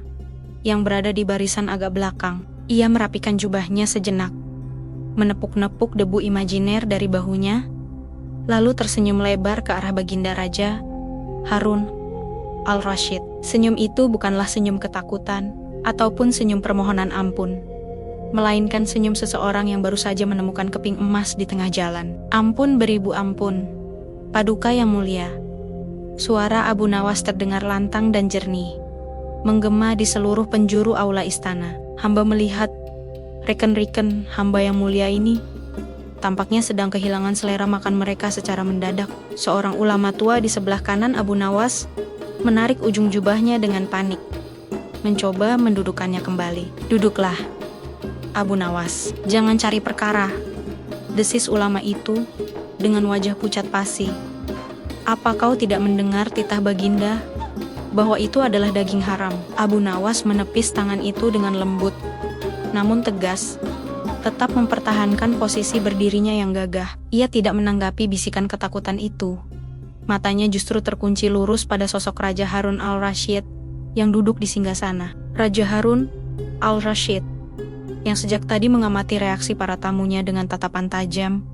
[SPEAKER 1] yang berada di barisan agak belakang. Ia merapikan jubahnya sejenak, menepuk-nepuk debu imajiner dari bahunya, lalu tersenyum lebar ke arah Baginda Raja Harun al-Rashid. Senyum itu bukanlah senyum ketakutan ataupun senyum permohonan ampun, melainkan senyum seseorang yang baru saja menemukan keping emas di tengah jalan. Ampun beribu ampun, Paduka yang mulia. Suara Abu Nawas terdengar lantang dan jernih, menggema di seluruh penjuru aula istana. Hamba melihat reken-reken hamba yang mulia ini tampaknya sedang kehilangan selera makan mereka secara mendadak. Seorang ulama tua di sebelah kanan Abu Nawas menarik ujung jubahnya dengan panik, mencoba mendudukkannya kembali. Duduklah, Abu Nawas, jangan cari perkara, desis ulama itu dengan wajah pucat pasi. Apa kau tidak mendengar titah Baginda bahwa itu adalah daging haram? Abu Nawas menepis tangan itu dengan lembut, namun tegas, tetap mempertahankan posisi berdirinya yang gagah. Ia tidak menanggapi bisikan ketakutan itu. Matanya justru terkunci lurus pada sosok Raja Harun al-Rashid yang duduk di singgasana. Raja Harun al-Rashid, yang sejak tadi mengamati reaksi para tamunya dengan tatapan tajam,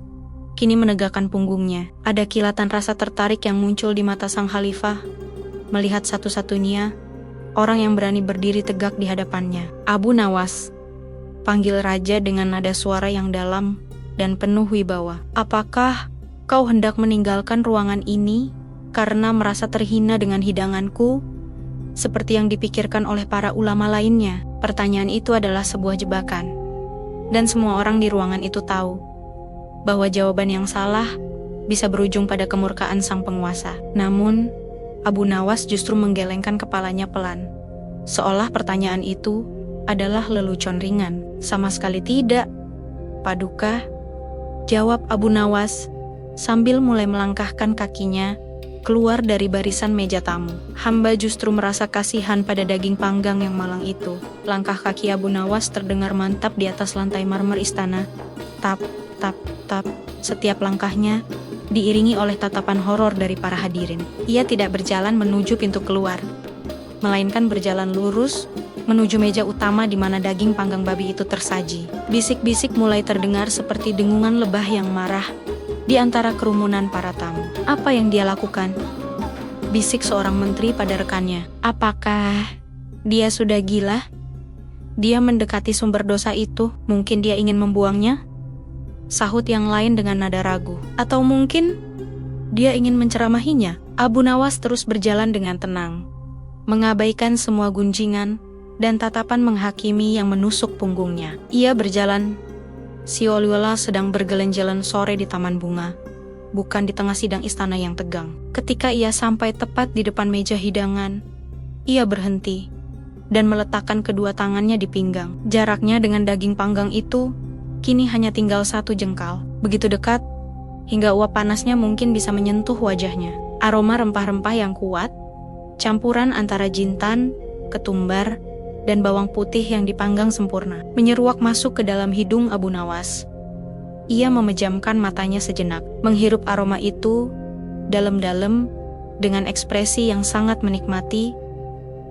[SPEAKER 1] kini menegakkan punggungnya. Ada kilatan rasa tertarik yang muncul di mata sang khalifah melihat satu-satunya orang yang berani berdiri tegak di hadapannya. Abu Nawas, panggil raja dengan nada suara yang dalam dan penuh wibawa. Apakah kau hendak meninggalkan ruangan ini karena merasa terhina dengan hidanganku, seperti yang dipikirkan oleh para ulama lainnya? Pertanyaan itu adalah sebuah jebakan, dan semua orang di ruangan itu tahu bahwa jawaban yang salah bisa berujung pada kemurkaan sang penguasa. Namun, Abu Nawas justru menggelengkan kepalanya pelan, seolah pertanyaan itu adalah lelucon ringan. Sama sekali tidak, Paduka, jawab Abu Nawas sambil mulai melangkahkan kakinya keluar dari barisan meja tamu. Hamba justru merasa kasihan pada daging panggang yang malang itu. Langkah kaki Abu Nawas terdengar mantap di atas lantai marmer istana. Tap, tap, tap. Setiap langkahnya diiringi oleh tatapan horor dari para hadirin. Ia tidak berjalan menuju pintu keluar, melainkan berjalan lurus menuju meja utama di mana daging panggang babi itu tersaji. Bisik-bisik mulai terdengar seperti dengungan lebah yang marah di antara kerumunan para tamu. Apa yang dia lakukan? Bisik seorang menteri pada rekannya. Apakah dia sudah gila? Dia mendekati sumber dosa itu, mungkin dia ingin membuangnya? Sahut yang lain dengan nada ragu. Atau mungkin dia ingin menceramahinya? Abu Nawas terus berjalan dengan tenang, mengabaikan semua gunjingan dan tatapan menghakimi yang menusuk punggungnya. Ia berjalan seolah-olah sedang berjalan-jalan sore di taman bunga, bukan di tengah sidang istana yang tegang. Ketika ia sampai tepat di depan meja hidangan, ia berhenti dan meletakkan kedua tangannya di pinggang. Jaraknya dengan daging panggang itu kini hanya tinggal 1 jengkal. Begitu dekat, hingga uap panasnya mungkin bisa menyentuh wajahnya. Aroma rempah-rempah yang kuat, campuran antara jintan, ketumbar, dan bawang putih yang dipanggang sempurna, menyeruak masuk ke dalam hidung Abu Nawas. Ia memejamkan matanya sejenak, menghirup aroma itu dalam-dalam dengan ekspresi yang sangat menikmati,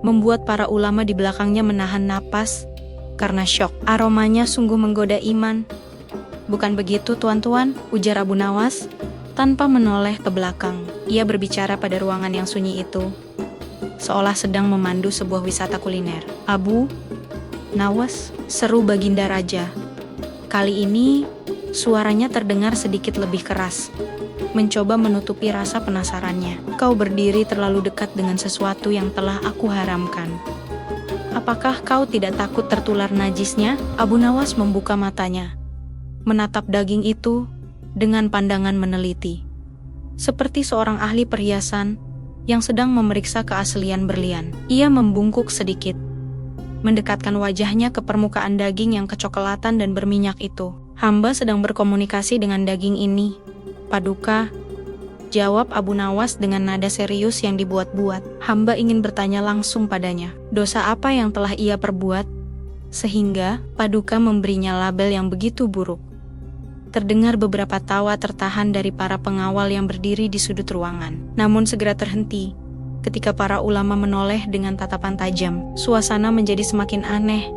[SPEAKER 1] membuat para ulama di belakangnya menahan napas karena syok. Aromanya sungguh menggoda iman. Bukan begitu, tuan-tuan, ujar Abu Nawas tanpa menoleh ke belakang. Ia berbicara pada ruangan yang sunyi itu, seolah sedang memandu sebuah wisata kuliner. Abu Nawas, seru Baginda Raja. Kali ini suaranya terdengar sedikit lebih keras, mencoba menutupi rasa penasarannya. Kau berdiri terlalu dekat dengan sesuatu yang telah aku haramkan. Apakah kau tidak takut tertular najisnya? Abu Nawas membuka matanya, menatap daging itu dengan pandangan meneliti, seperti seorang ahli perhiasan yang sedang memeriksa keaslian berlian. Ia membungkuk sedikit, mendekatkan wajahnya ke permukaan daging yang kecoklatan dan berminyak itu. Hamba sedang berkomunikasi dengan daging ini, Paduka, jawab Abu Nawas dengan nada serius yang dibuat-buat. Hamba ingin bertanya langsung padanya, dosa apa yang telah ia perbuat, sehingga Paduka memberinya label yang begitu buruk. Terdengar beberapa tawa tertahan dari para pengawal yang berdiri di sudut ruangan, namun segera terhenti ketika para ulama menoleh dengan tatapan tajam. Suasana menjadi semakin aneh,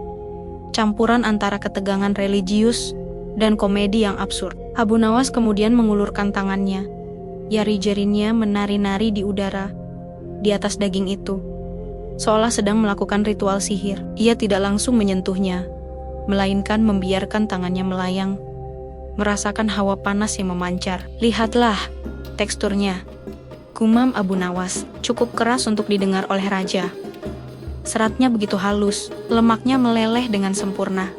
[SPEAKER 1] campuran antara ketegangan religius dan komedi yang absurd. Abu Nawas kemudian mengulurkan tangannya, jari-jarinya menari-nari di udara di atas daging itu, seolah sedang melakukan ritual sihir. Ia tidak langsung menyentuhnya, melainkan membiarkan tangannya melayang, merasakan hawa panas yang memancar. Lihatlah teksturnya, gumam Abu Nawas, cukup keras untuk didengar oleh raja. Seratnya begitu halus, lemaknya meleleh dengan sempurna,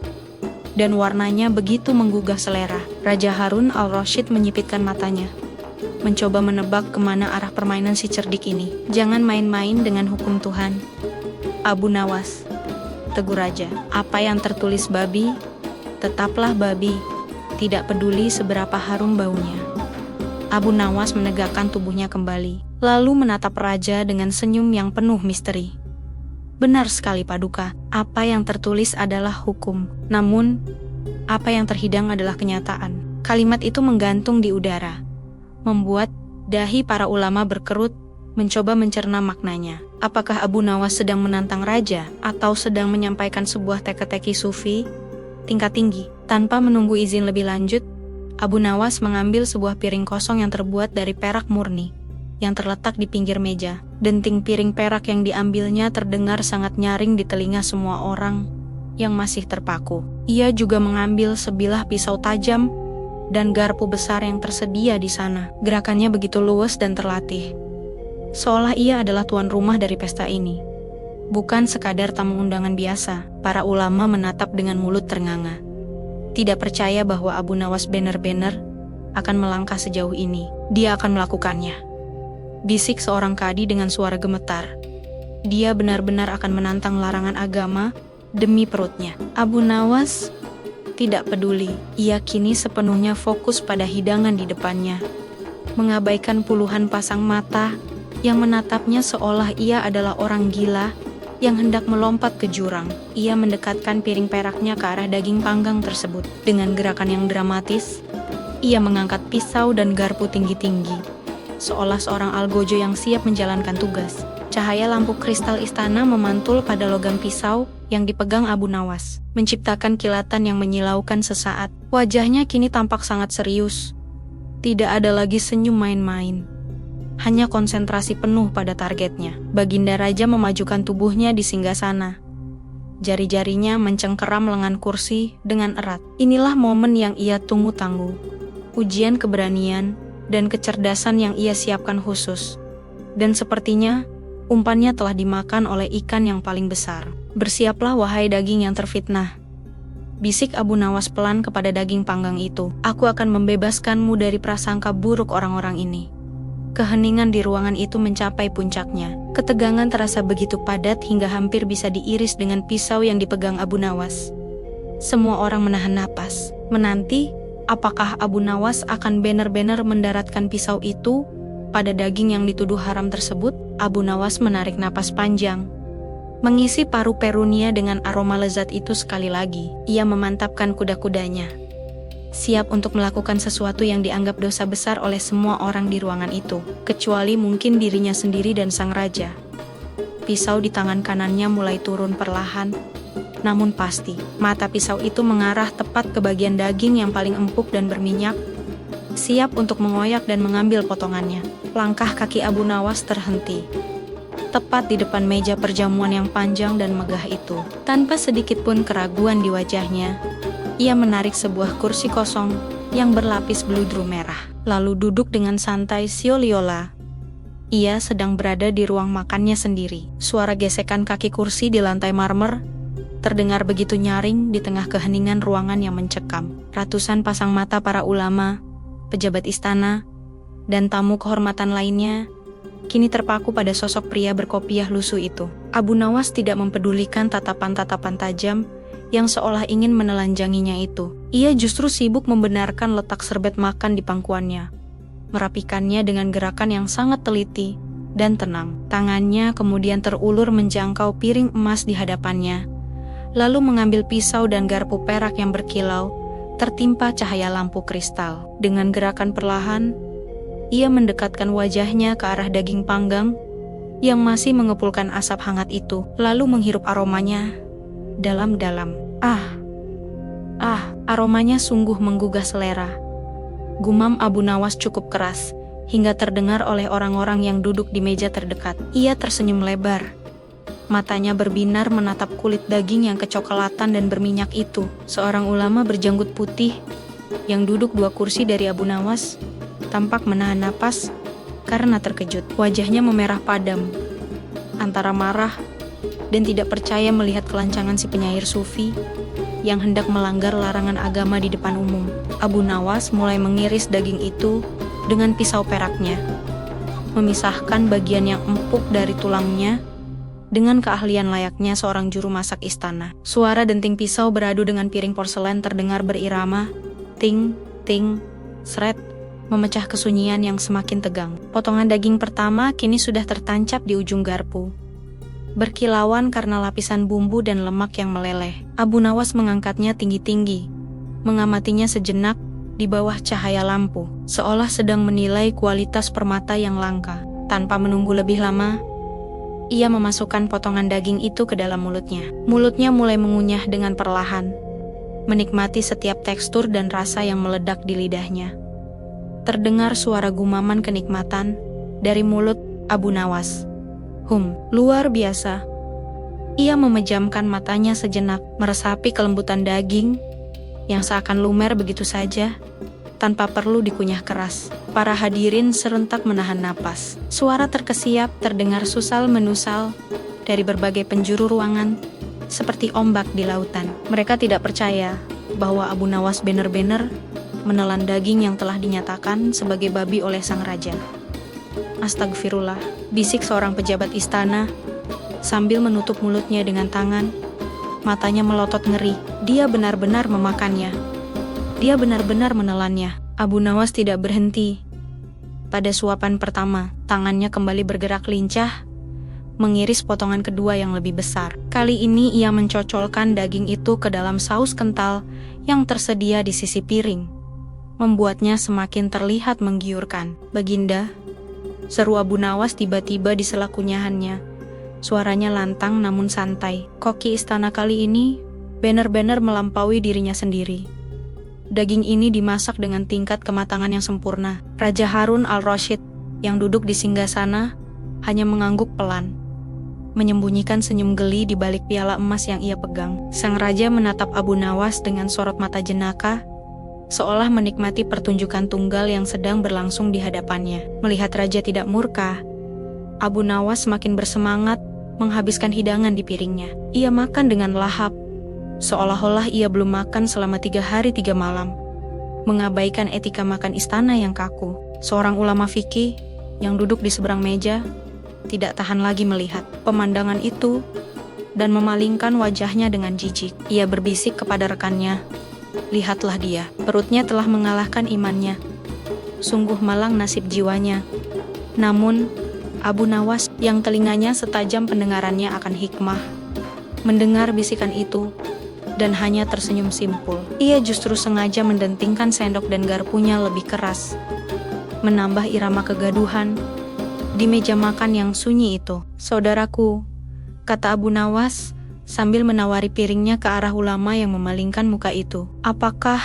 [SPEAKER 1] dan warnanya begitu menggugah selera. Raja Harun al-Rasyid menyipitkan matanya, mencoba menebak kemana arah permainan si cerdik ini. Jangan main-main dengan hukum Tuhan, Abu Nawas, tegur raja. Apa yang tertulis babi, tetaplah babi, tidak peduli seberapa harum baunya. Abu Nawas menegakkan tubuhnya kembali, lalu menatap raja dengan senyum yang penuh misteri. Benar sekali Paduka, apa yang tertulis adalah hukum, namun apa yang terhidang adalah kenyataan. Kalimat itu menggantung di udara, membuat dahi para ulama berkerut, mencoba mencerna maknanya. Apakah Abu Nawas sedang menantang raja, atau sedang menyampaikan sebuah teka-teki sufi tingkat tinggi? Tanpa menunggu izin lebih lanjut, Abu Nawas mengambil sebuah piring kosong yang terbuat dari perak murni, yang terletak di pinggir meja. Denting piring perak yang diambilnya terdengar sangat nyaring di telinga semua orang yang masih terpaku. Ia juga mengambil sebilah pisau tajam dan garpu besar yang tersedia di sana. Gerakannya begitu luwes dan terlatih, seolah ia adalah tuan rumah dari pesta ini, bukan sekadar tamu undangan biasa. Para ulama menatap dengan mulut ternganga, tidak percaya bahwa Abu Nawas benar-benar akan melangkah sejauh ini. Dia akan melakukannya, bisik seorang kadi dengan suara gemetar. Dia benar-benar akan menantang larangan agama demi perutnya. Abu Nawas tidak peduli. Ia kini sepenuhnya fokus pada hidangan di depannya, mengabaikan puluhan pasang mata yang menatapnya seolah ia adalah orang gila yang hendak melompat ke jurang. Ia mendekatkan piring peraknya ke arah daging panggang tersebut. Dengan gerakan yang dramatis, Ia mengangkat pisau dan garpu tinggi-tinggi, seolah seorang algojo yang siap menjalankan tugas. Cahaya lampu kristal istana memantul pada logam pisau yang dipegang Abu Nawas, menciptakan kilatan yang menyilaukan sesaat. Wajahnya kini tampak sangat serius. Tidak ada lagi senyum main-main. Hanya konsentrasi penuh pada targetnya. Baginda Raja memajukan tubuhnya di singgasana. Jari-jarinya mencengkeram lengan kursi dengan erat. Inilah momen yang ia tunggu-tunggu. Ujian keberanian dan kecerdasan yang ia siapkan khusus. Dan sepertinya, umpannya telah dimakan oleh ikan yang paling besar. Bersiaplah wahai daging yang terfitnah. Bisik Abu Nawas pelan kepada daging panggang itu. Aku akan membebaskanmu dari prasangka buruk orang-orang ini. Keheningan di ruangan itu mencapai puncaknya. Ketegangan terasa begitu padat hingga hampir bisa diiris dengan pisau yang dipegang Abu Nawas. Semua orang menahan napas, menanti apakah Abu Nawas akan benar-benar mendaratkan pisau itu pada daging yang dituduh haram tersebut. Abu Nawas menarik napas panjang, mengisi paru perunia dengan aroma lezat itu sekali lagi. Ia memantapkan kuda-kudanya, siap untuk melakukan sesuatu yang dianggap dosa besar oleh semua orang di ruangan itu, kecuali mungkin dirinya sendiri dan sang raja. Pisau di tangan kanannya mulai turun perlahan, namun pasti, mata pisau itu mengarah tepat ke bagian daging yang paling empuk dan berminyak, siap untuk mengoyak dan mengambil potongannya. Langkah kaki Abu Nawas terhenti, tepat di depan meja perjamuan yang panjang dan megah itu. Tanpa sedikit pun keraguan di wajahnya, ia menarik sebuah kursi kosong yang berlapis beludru merah, lalu duduk dengan santai seolah-olah ia sedang berada di ruang makannya sendiri. Suara gesekan kaki kursi di lantai marmer terdengar begitu nyaring di tengah keheningan ruangan yang mencekam. Ratusan pasang mata para ulama, pejabat istana, dan tamu kehormatan lainnya kini terpaku pada sosok pria berkopiah lusuh itu. Abu Nawas tidak mempedulikan tatapan-tatapan tajam yang seolah ingin menelanjanginya itu. Ia justru sibuk membenarkan letak serbet makan di pangkuannya, merapikannya dengan gerakan yang sangat teliti dan tenang. Tangannya kemudian terulur menjangkau piring emas di hadapannya, lalu mengambil pisau dan garpu perak yang berkilau, tertimpa cahaya lampu kristal. Dengan gerakan perlahan, ia mendekatkan wajahnya ke arah daging panggang yang masih mengepulkan asap hangat itu, lalu menghirup aromanya dalam-dalam. Aromanya sungguh menggugah selera. Gumam Abu Nawas cukup keras, hingga terdengar oleh orang-orang yang duduk di meja terdekat. Ia tersenyum lebar. Matanya berbinar menatap kulit daging yang kecoklatan dan berminyak itu. Seorang ulama berjanggut putih yang duduk 2 kursi dari Abu Nawas tampak menahan napas karena terkejut. Wajahnya memerah padam, antara marah dan tidak percaya melihat kelancangan si penyair sufi yang hendak melanggar larangan agama di depan umum. Abu Nawas mulai mengiris daging itu dengan pisau peraknya, memisahkan bagian yang empuk dari tulangnya dengan keahlian layaknya seorang juru masak istana. Suara denting pisau beradu dengan piring porselen terdengar berirama, ting, ting, sret, memecah kesunyian yang semakin tegang. Potongan daging pertama kini sudah tertancap di ujung garpu, berkilauan karena lapisan bumbu dan lemak yang meleleh. Abu Nawas mengangkatnya tinggi-tinggi, mengamatinya sejenak di bawah cahaya lampu, seolah sedang menilai kualitas permata yang langka. Tanpa menunggu lebih lama, ia memasukkan potongan daging itu ke dalam mulutnya. Mulutnya mulai mengunyah dengan perlahan, menikmati setiap tekstur dan rasa yang meledak di lidahnya. Terdengar suara gumaman kenikmatan dari mulut Abu Nawas. Luar biasa. Ia memejamkan matanya sejenak, meresapi kelembutan daging yang seakan lumer begitu saja, tanpa perlu dikunyah keras. Para hadirin serentak menahan napas. Suara terkesiap terdengar susal-menusal dari berbagai penjuru ruangan, seperti ombak di lautan. Mereka tidak percaya bahwa Abu Nawas benar-benar menelan daging yang telah dinyatakan sebagai babi oleh sang raja. Astagfirullah, bisik seorang pejabat istana sambil menutup mulutnya dengan tangan. Matanya melotot ngeri. Dia benar-benar memakannya. Dia benar-benar menelannya. Abu Nawas tidak berhenti. Pada suapan pertama, tangannya kembali bergerak lincah, mengiris potongan kedua yang lebih besar. Kali ini ia mencocolkan daging itu ke dalam saus kental yang tersedia di sisi piring, membuatnya semakin terlihat menggiurkan. "Baginda," seru Abu Nawas tiba-tiba di sela kunyahannya. Suaranya lantang namun santai. Koki istana kali ini benar-benar melampaui dirinya sendiri. Daging ini dimasak dengan tingkat kematangan yang sempurna. Raja Harun al-Rasyid yang duduk di singgasana hanya mengangguk pelan, menyembunyikan senyum geli di balik piala emas yang ia pegang. Sang raja menatap Abu Nawas dengan sorot mata jenaka, seolah menikmati pertunjukan tunggal yang sedang berlangsung di hadapannya. Melihat raja tidak murka, Abu Nawas semakin bersemangat menghabiskan hidangan di piringnya. Ia makan dengan lahap, seolah-olah ia belum makan selama 3 hari 3 malam, mengabaikan etika makan istana yang kaku. Seorang ulama fikih yang duduk di seberang meja tidak tahan lagi melihat pemandangan itu dan memalingkan wajahnya dengan jijik. Ia berbisik kepada rekannya, "Lihatlah dia, perutnya telah mengalahkan imannya. Sungguh malang nasib jiwanya." Namun, Abu Nawas yang telinganya setajam pendengarannya akan hikmah, mendengar bisikan itu dan hanya tersenyum simpul. Ia justru sengaja mendentingkan sendok dan garpunya lebih keras, menambah irama kegaduhan di meja makan yang sunyi itu. "Saudaraku," kata Abu Nawas sambil menawari piringnya ke arah ulama yang memalingkan muka itu, "apakah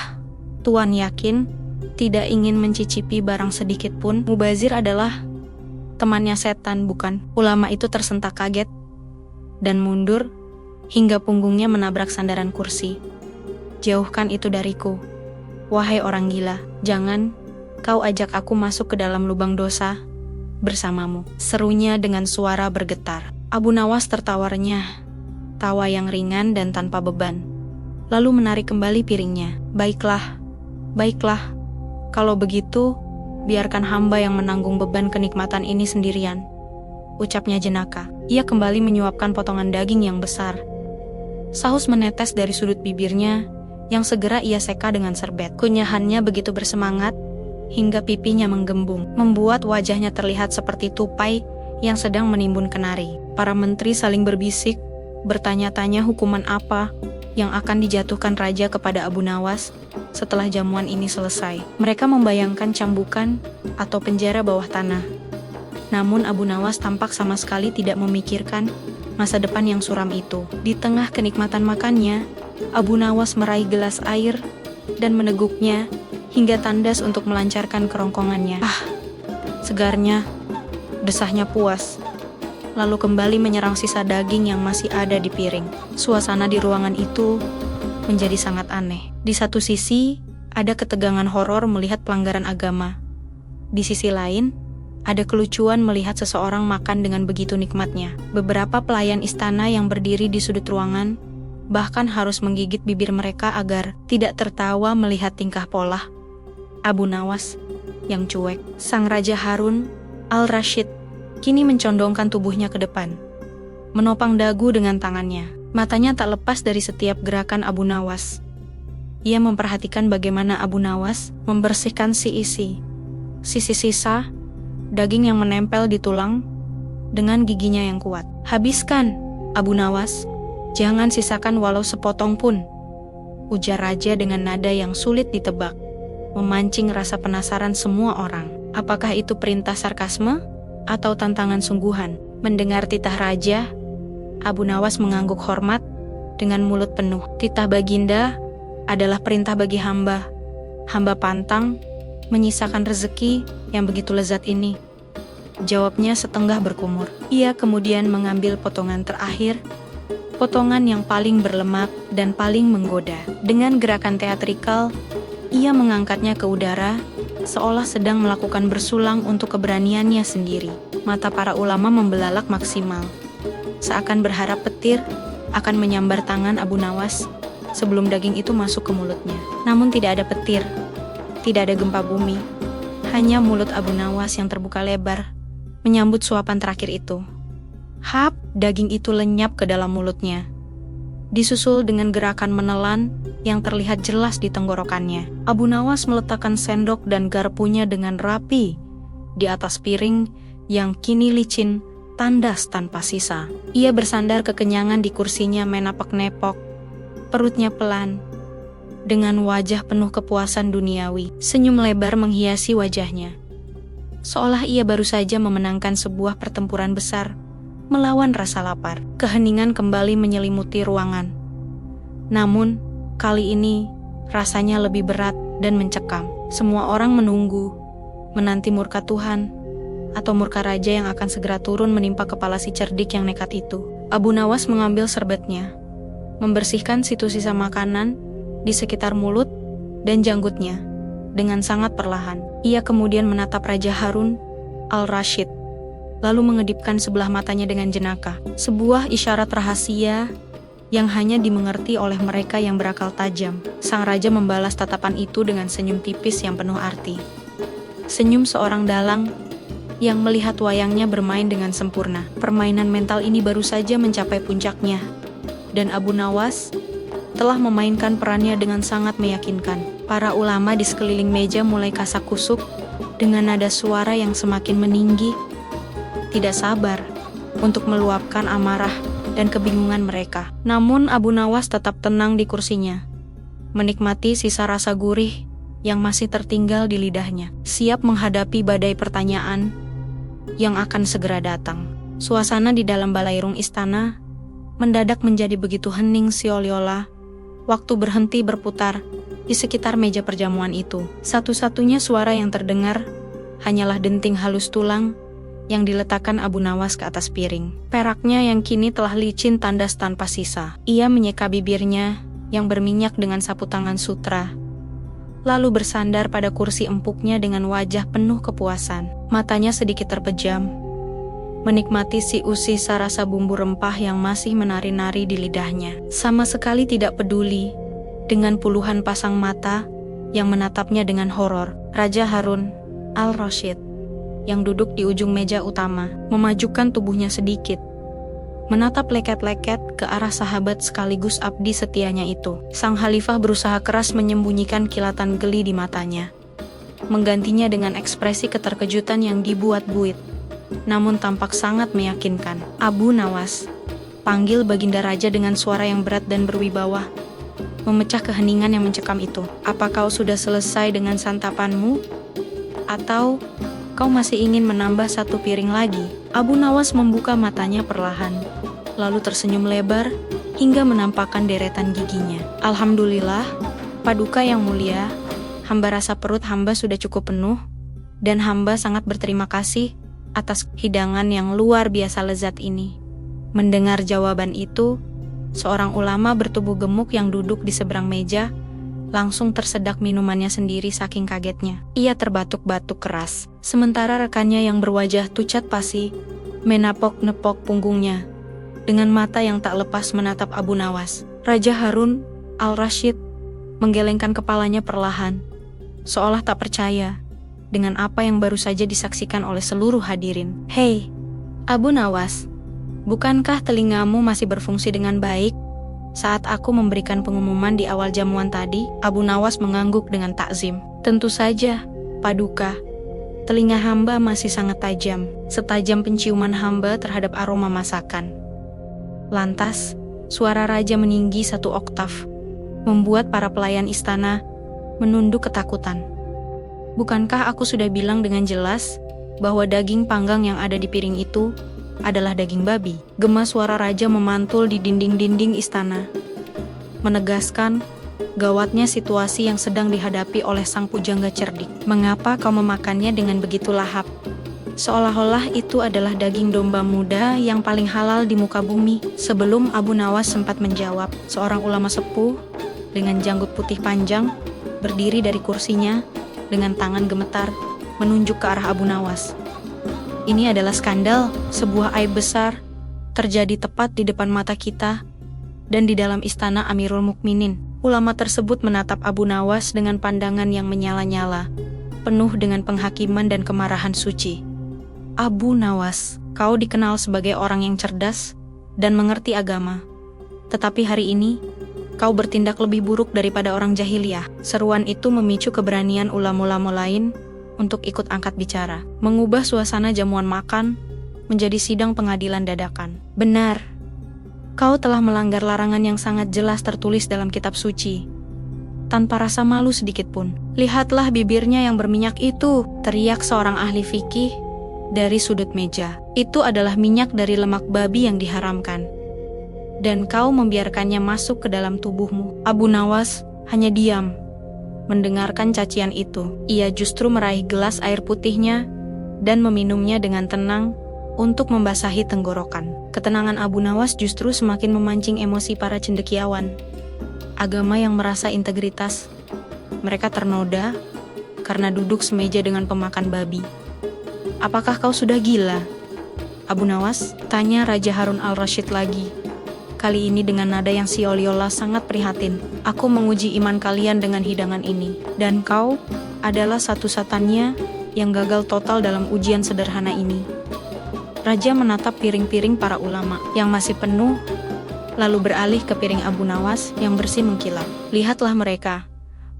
[SPEAKER 1] Tuan yakin tidak ingin mencicipi barang sedikit pun? Mubazir adalah temannya setan, bukan?" Ulama itu tersentak kaget dan mundur hingga punggungnya menabrak sandaran kursi. "Jauhkan itu dariku, wahai orang gila. Jangan kau ajak aku masuk ke dalam lubang dosa bersamamu," serunya dengan suara bergetar. Abu Nawas tertawarnya, tawa yang ringan dan tanpa beban, lalu menarik kembali piringnya. Baiklah, kalau begitu, biarkan hamba yang menanggung beban kenikmatan ini sendirian," ucapnya jenaka. Ia kembali menyuapkan potongan daging yang besar. Saus menetes dari sudut bibirnya yang segera ia seka dengan serbet. Kunyahannya begitu bersemangat hingga pipinya menggembung, membuat wajahnya terlihat seperti tupai yang sedang menimbun kenari. Para menteri saling berbisik, bertanya-tanya hukuman apa yang akan dijatuhkan raja kepada Abu Nawas setelah jamuan ini selesai. Mereka membayangkan cambukan atau penjara bawah tanah. Namun Abu Nawas tampak sama sekali tidak memikirkan masa depan yang suram itu. Di tengah kenikmatan makannya, Abu Nawas meraih gelas air dan meneguknya hingga tandas untuk melancarkan kerongkongannya. "Ah, segarnya," desahnya puas, lalu kembali menyerang sisa daging yang masih ada di piring. Suasana di ruangan itu menjadi sangat aneh. Di satu sisi, ada ketegangan horor melihat pelanggaran agama. Di sisi lain, ada kelucuan melihat seseorang makan dengan begitu nikmatnya. Beberapa pelayan istana yang berdiri di sudut ruangan bahkan harus menggigit bibir mereka agar tidak tertawa melihat tingkah pola Abu Nawas yang cuek. Sang Raja Harun al-Rasyid kini mencondongkan tubuhnya ke depan, menopang dagu dengan tangannya. Matanya tak lepas dari setiap gerakan Abu Nawas. Ia memperhatikan bagaimana Abu Nawas membersihkan sisi sisa daging yang menempel di tulang dengan giginya yang kuat. "Habiskan, Abu Nawas. Jangan sisakan walau sepotong pun," ujar raja dengan nada yang sulit ditebak, memancing rasa penasaran semua orang. Apakah itu perintah sarkasme atau tantangan sungguhan? Mendengar titah raja, Abu Nawas mengangguk hormat dengan mulut penuh. "Titah Baginda adalah perintah bagi hamba. Hamba pantang menyisakan rezeki yang begitu lezat ini," jawabnya setenggah berkumur. Ia kemudian mengambil potongan terakhir, potongan yang paling berlemak dan paling menggoda. Dengan gerakan teatrikal, ia mengangkatnya ke udara, seolah sedang melakukan bersulang untuk keberaniannya sendiri. Mata para ulama membelalak maksimal, seakan berharap petir akan menyambar tangan Abu Nawas sebelum daging itu masuk ke mulutnya. Namun tidak ada petir, tidak ada gempa bumi, hanya mulut Abu Nawas yang terbuka lebar menyambut suapan terakhir itu. Hap, daging itu lenyap ke dalam mulutnya, disusul dengan gerakan menelan yang terlihat jelas di tenggorokannya. Abu Nawas meletakkan sendok dan garpunya dengan rapi di atas piring yang kini licin, tandas tanpa sisa. Ia bersandar kekenyangan di kursinya menapak-nepok, perutnya pelan, dengan wajah penuh kepuasan duniawi. Senyum lebar menghiasi wajahnya, seolah ia baru saja memenangkan sebuah pertempuran besar melawan rasa lapar. Keheningan kembali menyelimuti ruangan. Namun, kali ini rasanya lebih berat dan mencekam. Semua orang menunggu, menanti murka Tuhan, atau murka raja yang akan segera turun menimpa kepala si cerdik yang nekat itu. Abu Nawas mengambil serbetnya, membersihkan situ sisa makanan di sekitar mulut dan janggutnya dengan sangat perlahan. Ia kemudian menatap Raja Harun al-Rashid, lalu mengedipkan sebelah matanya dengan jenaka. Sebuah isyarat rahasia yang hanya dimengerti oleh mereka yang berakal tajam. Sang raja membalas tatapan itu dengan senyum tipis yang penuh arti. Senyum seorang dalang yang melihat wayangnya bermain dengan sempurna. Permainan mental ini baru saja mencapai puncaknya, dan Abu Nawas telah memainkan perannya dengan sangat meyakinkan. Para ulama di sekeliling meja mulai kasak-kusuk dengan nada suara yang semakin meninggi, tidak sabar untuk meluapkan amarah dan kebingungan mereka. Namun Abu Nawas tetap tenang di kursinya, menikmati sisa rasa gurih yang masih tertinggal di lidahnya, siap menghadapi badai pertanyaan yang akan segera datang. Suasana di dalam balairung istana mendadak menjadi begitu hening seolah-olah waktu berhenti berputar di sekitar meja perjamuan itu. Satu-satunya suara yang terdengar hanyalah denting halus tulang yang diletakkan Abu Nawas ke atas piring. Peraknya yang kini telah licin tandas tanpa sisa. Ia menyeka bibirnya yang berminyak dengan sapu tangan sutra, lalu bersandar pada kursi empuknya dengan wajah penuh kepuasan. Matanya sedikit terpejam, menikmati sisa rasa bumbu rempah yang masih menari-nari di lidahnya. Sama sekali tidak peduli dengan puluhan pasang mata yang menatapnya dengan horor. Raja Harun al-Rashid yang duduk di ujung meja utama memajukan tubuhnya sedikit, menatap leket-leket ke arah sahabat sekaligus abdi setianya itu. Sang khalifah berusaha keras menyembunyikan kilatan geli di matanya, menggantinya dengan ekspresi keterkejutan yang dibuat-buit, namun tampak sangat meyakinkan. Abu Nawas, panggil Baginda Raja dengan suara yang berat dan berwibawa, memecah keheningan yang mencekam itu. Apa kau sudah selesai dengan santapanmu? Atau kau masih ingin menambah satu piring lagi? Abu Nawas membuka matanya perlahan, lalu tersenyum lebar hingga menampakkan deretan giginya. Alhamdulillah, Paduka yang mulia, hamba rasa perut hamba sudah cukup penuh, dan hamba sangat berterima kasih atas hidangan yang luar biasa lezat ini. Mendengar jawaban itu, seorang ulama bertubuh gemuk yang duduk di seberang meja langsung tersedak minumannya sendiri saking kagetnya. Ia terbatuk-batuk keras, sementara rekannya yang berwajah tucat pasi menapok-nepok punggungnya dengan mata yang tak lepas menatap Abu Nawas. Raja Harun al-Rashid menggelengkan kepalanya perlahan, seolah tak percaya dengan apa yang baru saja disaksikan oleh seluruh hadirin. Hei, Abu Nawas, bukankah telingamu masih berfungsi dengan baik saat aku memberikan pengumuman di awal jamuan tadi? Abu Nawas mengangguk dengan takzim. Tentu saja, Paduka. Telinga hamba masih sangat tajam, setajam penciuman hamba terhadap aroma masakan. Lantas, suara raja meninggi satu oktav, membuat para pelayan istana menunduk ketakutan. Bukankah aku sudah bilang dengan jelas bahwa daging panggang yang ada di piring itu adalah daging babi? Gema suara raja memantul di dinding-dinding istana, menegaskan gawatnya situasi yang sedang dihadapi oleh sang pujangga cerdik. Mengapa kau memakannya dengan begitu lahap? Seolah-olah itu adalah daging domba muda yang paling halal di muka bumi. Sebelum Abu Nawas sempat menjawab, seorang ulama sepuh dengan janggut putih panjang berdiri dari kursinya dengan tangan gemetar menunjuk ke arah Abu Nawas. Ini adalah skandal, sebuah aib besar terjadi tepat di depan mata kita dan di dalam istana Amirul Mukminin. Ulama tersebut menatap Abu Nawas dengan pandangan yang menyala-nyala, penuh dengan penghakiman dan kemarahan suci. Abu Nawas, kau dikenal sebagai orang yang cerdas dan mengerti agama. Tetapi hari ini, kau bertindak lebih buruk daripada orang jahiliyah. Seruan itu memicu keberanian ulama-ulama lain untuk ikut angkat bicara, mengubah suasana jamuan makan menjadi sidang pengadilan dadakan. Benar, kau telah melanggar larangan yang sangat jelas tertulis dalam kitab suci. tanpa rasa malu sedikit pun. "Lihatlah bibirnya yang berminyak itu," teriak seorang ahli fikih dari sudut meja. "Itu adalah minyak dari lemak babi yang diharamkan. Dan kau membiarkannya masuk ke dalam tubuhmu." Abu Nawas hanya diam mendengarkan cacian itu. Ia justru meraih gelas air putihnya dan meminumnya dengan tenang untuk membasahi tenggorokan. Ketenangan Abu Nawas justru semakin memancing emosi para cendekiawan agama yang merasa integritas. Mereka ternoda karena duduk semeja dengan pemakan babi. "Apakah kau sudah gila, Abu Nawas?" tanya Raja Harun al-Rashid lagi. Kali ini dengan nada yang sioliola sangat prihatin. "Aku menguji iman kalian dengan hidangan ini. Dan kau adalah satu-satunya yang gagal total dalam ujian sederhana ini." Raja menatap piring-piring para ulama yang masih penuh, lalu beralih ke piring Abu Nawas yang bersih mengkilap. "Lihatlah mereka.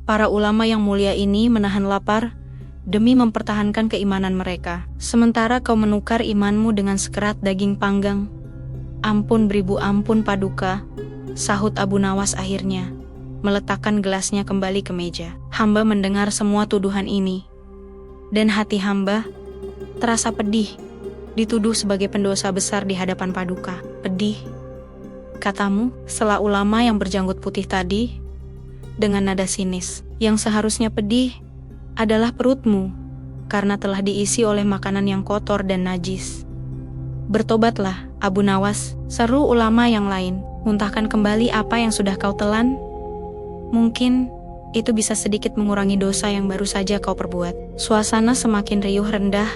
[SPEAKER 1] Para ulama yang mulia ini menahan lapar demi mempertahankan keimanan mereka. Sementara kau menukar imanmu dengan sekerat daging panggang." "Ampun beribu ampun Paduka," sahut Abu Nawas akhirnya, meletakkan gelasnya kembali ke meja. "Hamba mendengar semua tuduhan ini, dan hati hamba terasa pedih dituduh sebagai pendosa besar di hadapan Paduka." "Pedih, katamu?" sela ulama yang berjanggut putih tadi dengan nada sinis. "Yang seharusnya pedih adalah perutmu, karena telah diisi oleh makanan yang kotor dan najis." "Bertobatlah, Abu Nawas," seru ulama yang lain. "Muntahkan kembali apa yang sudah kau telan. Mungkin itu bisa sedikit mengurangi dosa yang baru saja kau perbuat." Suasana semakin riuh rendah.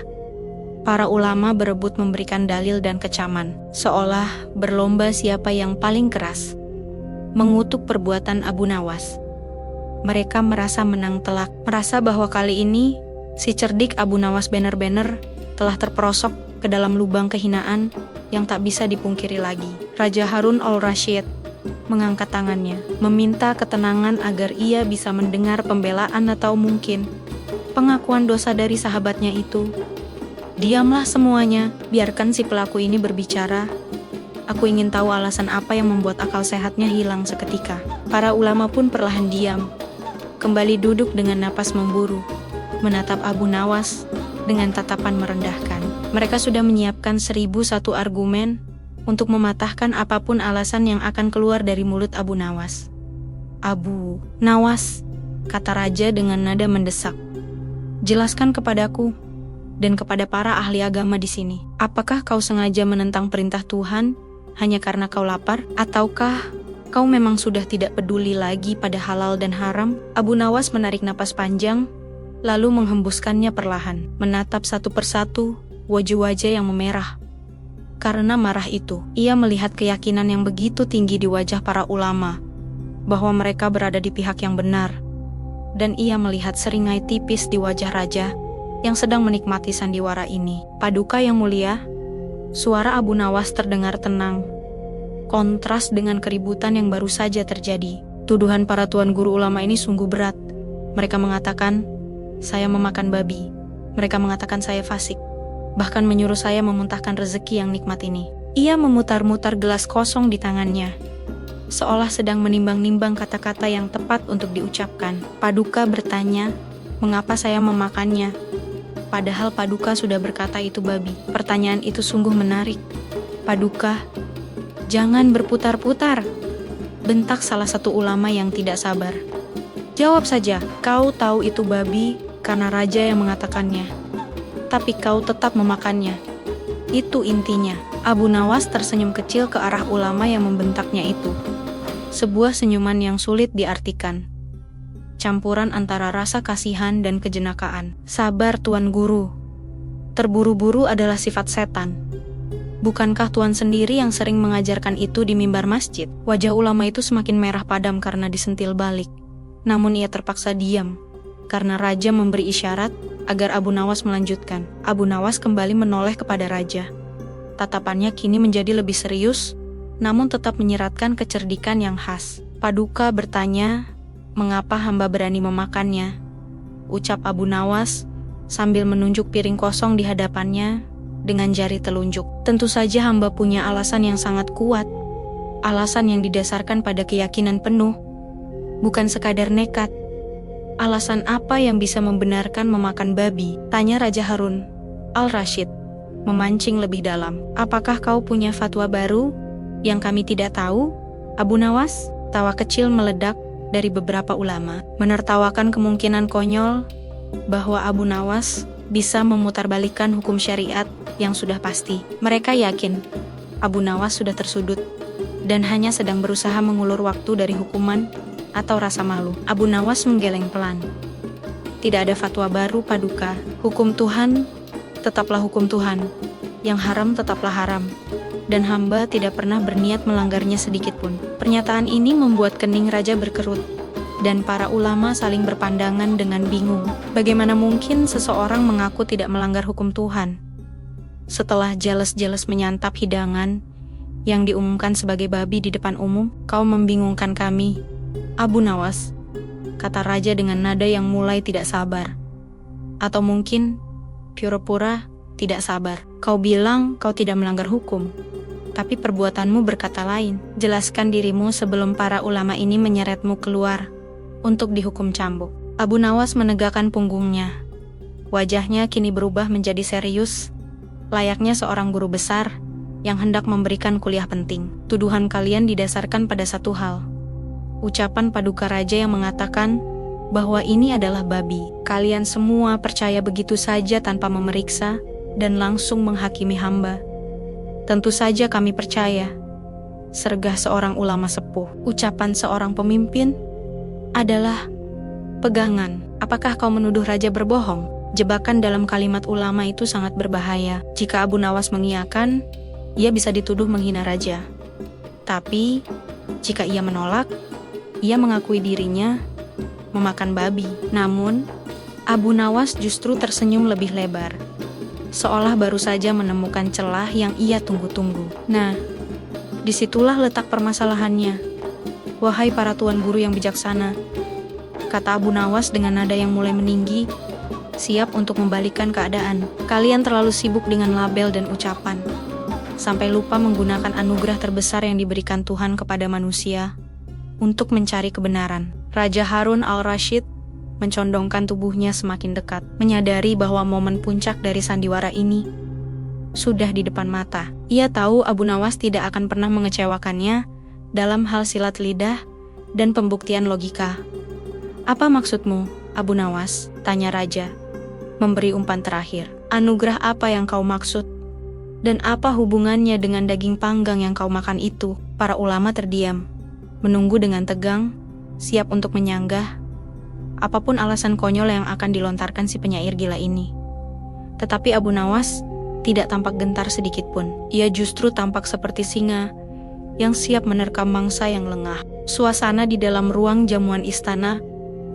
[SPEAKER 1] Para ulama berebut memberikan dalil dan kecaman, seolah berlomba siapa yang paling keras mengutuk perbuatan Abu Nawas. Mereka merasa menang telak, merasa bahwa kali ini si cerdik Abu Nawas benar-benar telah terperosok ke dalam lubang kehinaan yang tak bisa dipungkiri lagi. Raja Harun al-Rashid mengangkat tangannya, meminta ketenangan agar ia bisa mendengar pembelaan atau mungkin pengakuan dosa dari sahabatnya itu. "Diamlah semuanya, biarkan si pelaku ini berbicara. Aku ingin tahu alasan apa yang membuat akal sehatnya hilang seketika." Para ulama pun perlahan diam, kembali duduk dengan napas memburu, menatap Abu Nawas dengan tatapan merendahkan. Mereka sudah menyiapkan 1001 argumen untuk mematahkan apapun alasan yang akan keluar dari mulut Abu Nawas. "Abu Nawas," kata raja dengan nada mendesak, "jelaskan kepadaku dan kepada para ahli agama di sini, apakah kau sengaja menentang perintah Tuhan hanya karena kau lapar, ataukah kau memang sudah tidak peduli lagi pada halal dan haram?" Abu Nawas menarik napas panjang, lalu menghembuskannya perlahan, menatap satu persatu wajah-wajah yang memerah. Karena marah itu, ia melihat keyakinan yang begitu tinggi di wajah para ulama, bahwa mereka berada di pihak yang benar. Dan ia melihat seringai tipis di wajah raja yang sedang menikmati sandiwara ini. "Paduka yang mulia," suara Abu Nawas terdengar tenang, kontras dengan keributan yang baru saja terjadi. "Tuduhan para tuan guru ulama ini sungguh berat. Mereka mengatakan saya memakan babi. Mereka mengatakan saya fasik. Bahkan menyuruh saya memuntahkan rezeki yang nikmat ini." Ia memutar-mutar gelas kosong di tangannya, seolah sedang menimbang-nimbang kata-kata yang tepat untuk diucapkan. "Paduka bertanya, mengapa saya memakannya? Padahal Paduka sudah berkata itu babi." Pertanyaan itu sungguh menarik. "Paduka, jangan berputar-putar," bentak salah satu ulama yang tidak sabar. "Jawab saja, kau tahu itu babi karena raja yang mengatakannya, tapi kau tetap memakannya. Itu intinya." Abu Nawas tersenyum kecil ke arah ulama yang membentaknya itu. Sebuah senyuman yang sulit diartikan, campuran antara rasa kasihan dan kejenakaan. "Sabar Tuan Guru. Terburu-buru adalah sifat setan. Bukankah Tuan sendiri yang sering mengajarkan itu di mimbar masjid?" Wajah ulama itu semakin merah padam karena disentil balik. Namun ia terpaksa diam, karena raja memberi isyarat agar Abu Nawas melanjutkan. Abu Nawas kembali menoleh kepada raja. Tatapannya kini menjadi lebih serius, namun tetap menyiratkan kecerdikan yang khas. "Paduka bertanya, mengapa hamba berani memakannya?" ucap Abu Nawas sambil menunjuk piring kosong di hadapannya dengan jari telunjuk. "Tentu saja hamba punya alasan yang sangat kuat. Alasan yang didasarkan pada keyakinan penuh bukan sekadar nekat. Alasan apa yang bisa membenarkan memakan babi? Tanya Raja Harun al-Rasyid, memancing lebih dalam. Apakah kau punya fatwa baru yang kami tidak tahu, Abu Nawas? Tawa kecil meledak dari beberapa ulama, menertawakan kemungkinan konyol bahwa Abu Nawas bisa memutarbalikkan hukum syariat yang sudah pasti. Mereka yakin Abu Nawas sudah tersudut dan hanya sedang berusaha mengulur waktu dari hukuman atau rasa malu. Abu Nawas menggeleng pelan. Tidak ada fatwa baru, Paduka. Hukum Tuhan tetaplah hukum Tuhan. Yang haram tetaplah haram. Dan hamba tidak pernah berniat melanggarnya sedikit pun. Pernyataan ini membuat kening Raja berkerut. Dan para ulama saling berpandangan dengan bingung. Bagaimana mungkin seseorang mengaku tidak melanggar hukum Tuhan? Setelah jelas-jelas menyantap hidangan yang diumumkan sebagai babi di depan umum, kau membingungkan kami, Abu Nawas, kata Raja dengan nada yang mulai tidak sabar. Atau mungkin pura-pura tidak sabar. Kau bilang kau tidak melanggar hukum, tapi perbuatanmu berkata lain. Jelaskan dirimu sebelum para ulama ini menyeretmu keluar untuk dihukum cambuk. Abu Nawas menegakkan punggungnya. Wajahnya kini berubah menjadi serius, layaknya seorang guru besar yang hendak memberikan kuliah penting. Tuduhan kalian didasarkan pada satu hal. Ucapan Paduka Raja yang mengatakan bahwa ini adalah babi. Kalian semua percaya begitu saja tanpa memeriksa dan langsung menghakimi hamba. Tentu saja kami percaya, sergah seorang ulama sepuh. Ucapan seorang pemimpin adalah pegangan. Apakah kau menuduh Raja berbohong? Jebakan dalam kalimat ulama itu sangat berbahaya. Jika Abu Nawas mengiyakan, ia bisa dituduh menghina Raja. Tapi, jika ia menolak, ia mengakui dirinya memakan babi. Namun, Abu Nawas justru tersenyum lebih lebar, seolah baru saja menemukan celah yang ia tunggu-tunggu. Nah, disitulah letak permasalahannya. Wahai para tuan guru yang bijaksana, kata Abu Nawas dengan nada yang mulai meninggi, siap untuk membalikkan keadaan. Kalian terlalu sibuk dengan label dan ucapan, sampai lupa menggunakan anugerah terbesar yang diberikan Tuhan kepada manusia untuk mencari kebenaran. Raja Harun al-Rasyid mencondongkan tubuhnya semakin dekat, menyadari bahwa momen puncak dari sandiwara ini sudah di depan mata. Ia tahu Abu Nawas tidak akan pernah mengecewakannya dalam hal silat lidah dan pembuktian logika. Apa maksudmu, Abu Nawas? Tanya Raja, memberi umpan terakhir. Anugerah apa yang kau maksud? Dan apa hubungannya dengan daging panggang yang kau makan itu? Para ulama terdiam, menunggu dengan tegang, siap untuk menyanggah apapun alasan konyol yang akan dilontarkan si penyair gila ini. Tetapi Abu Nawas tidak tampak gentar sedikit pun. Ia justru tampak seperti singa yang siap menerkam mangsa yang lengah. Suasana di dalam ruang jamuan istana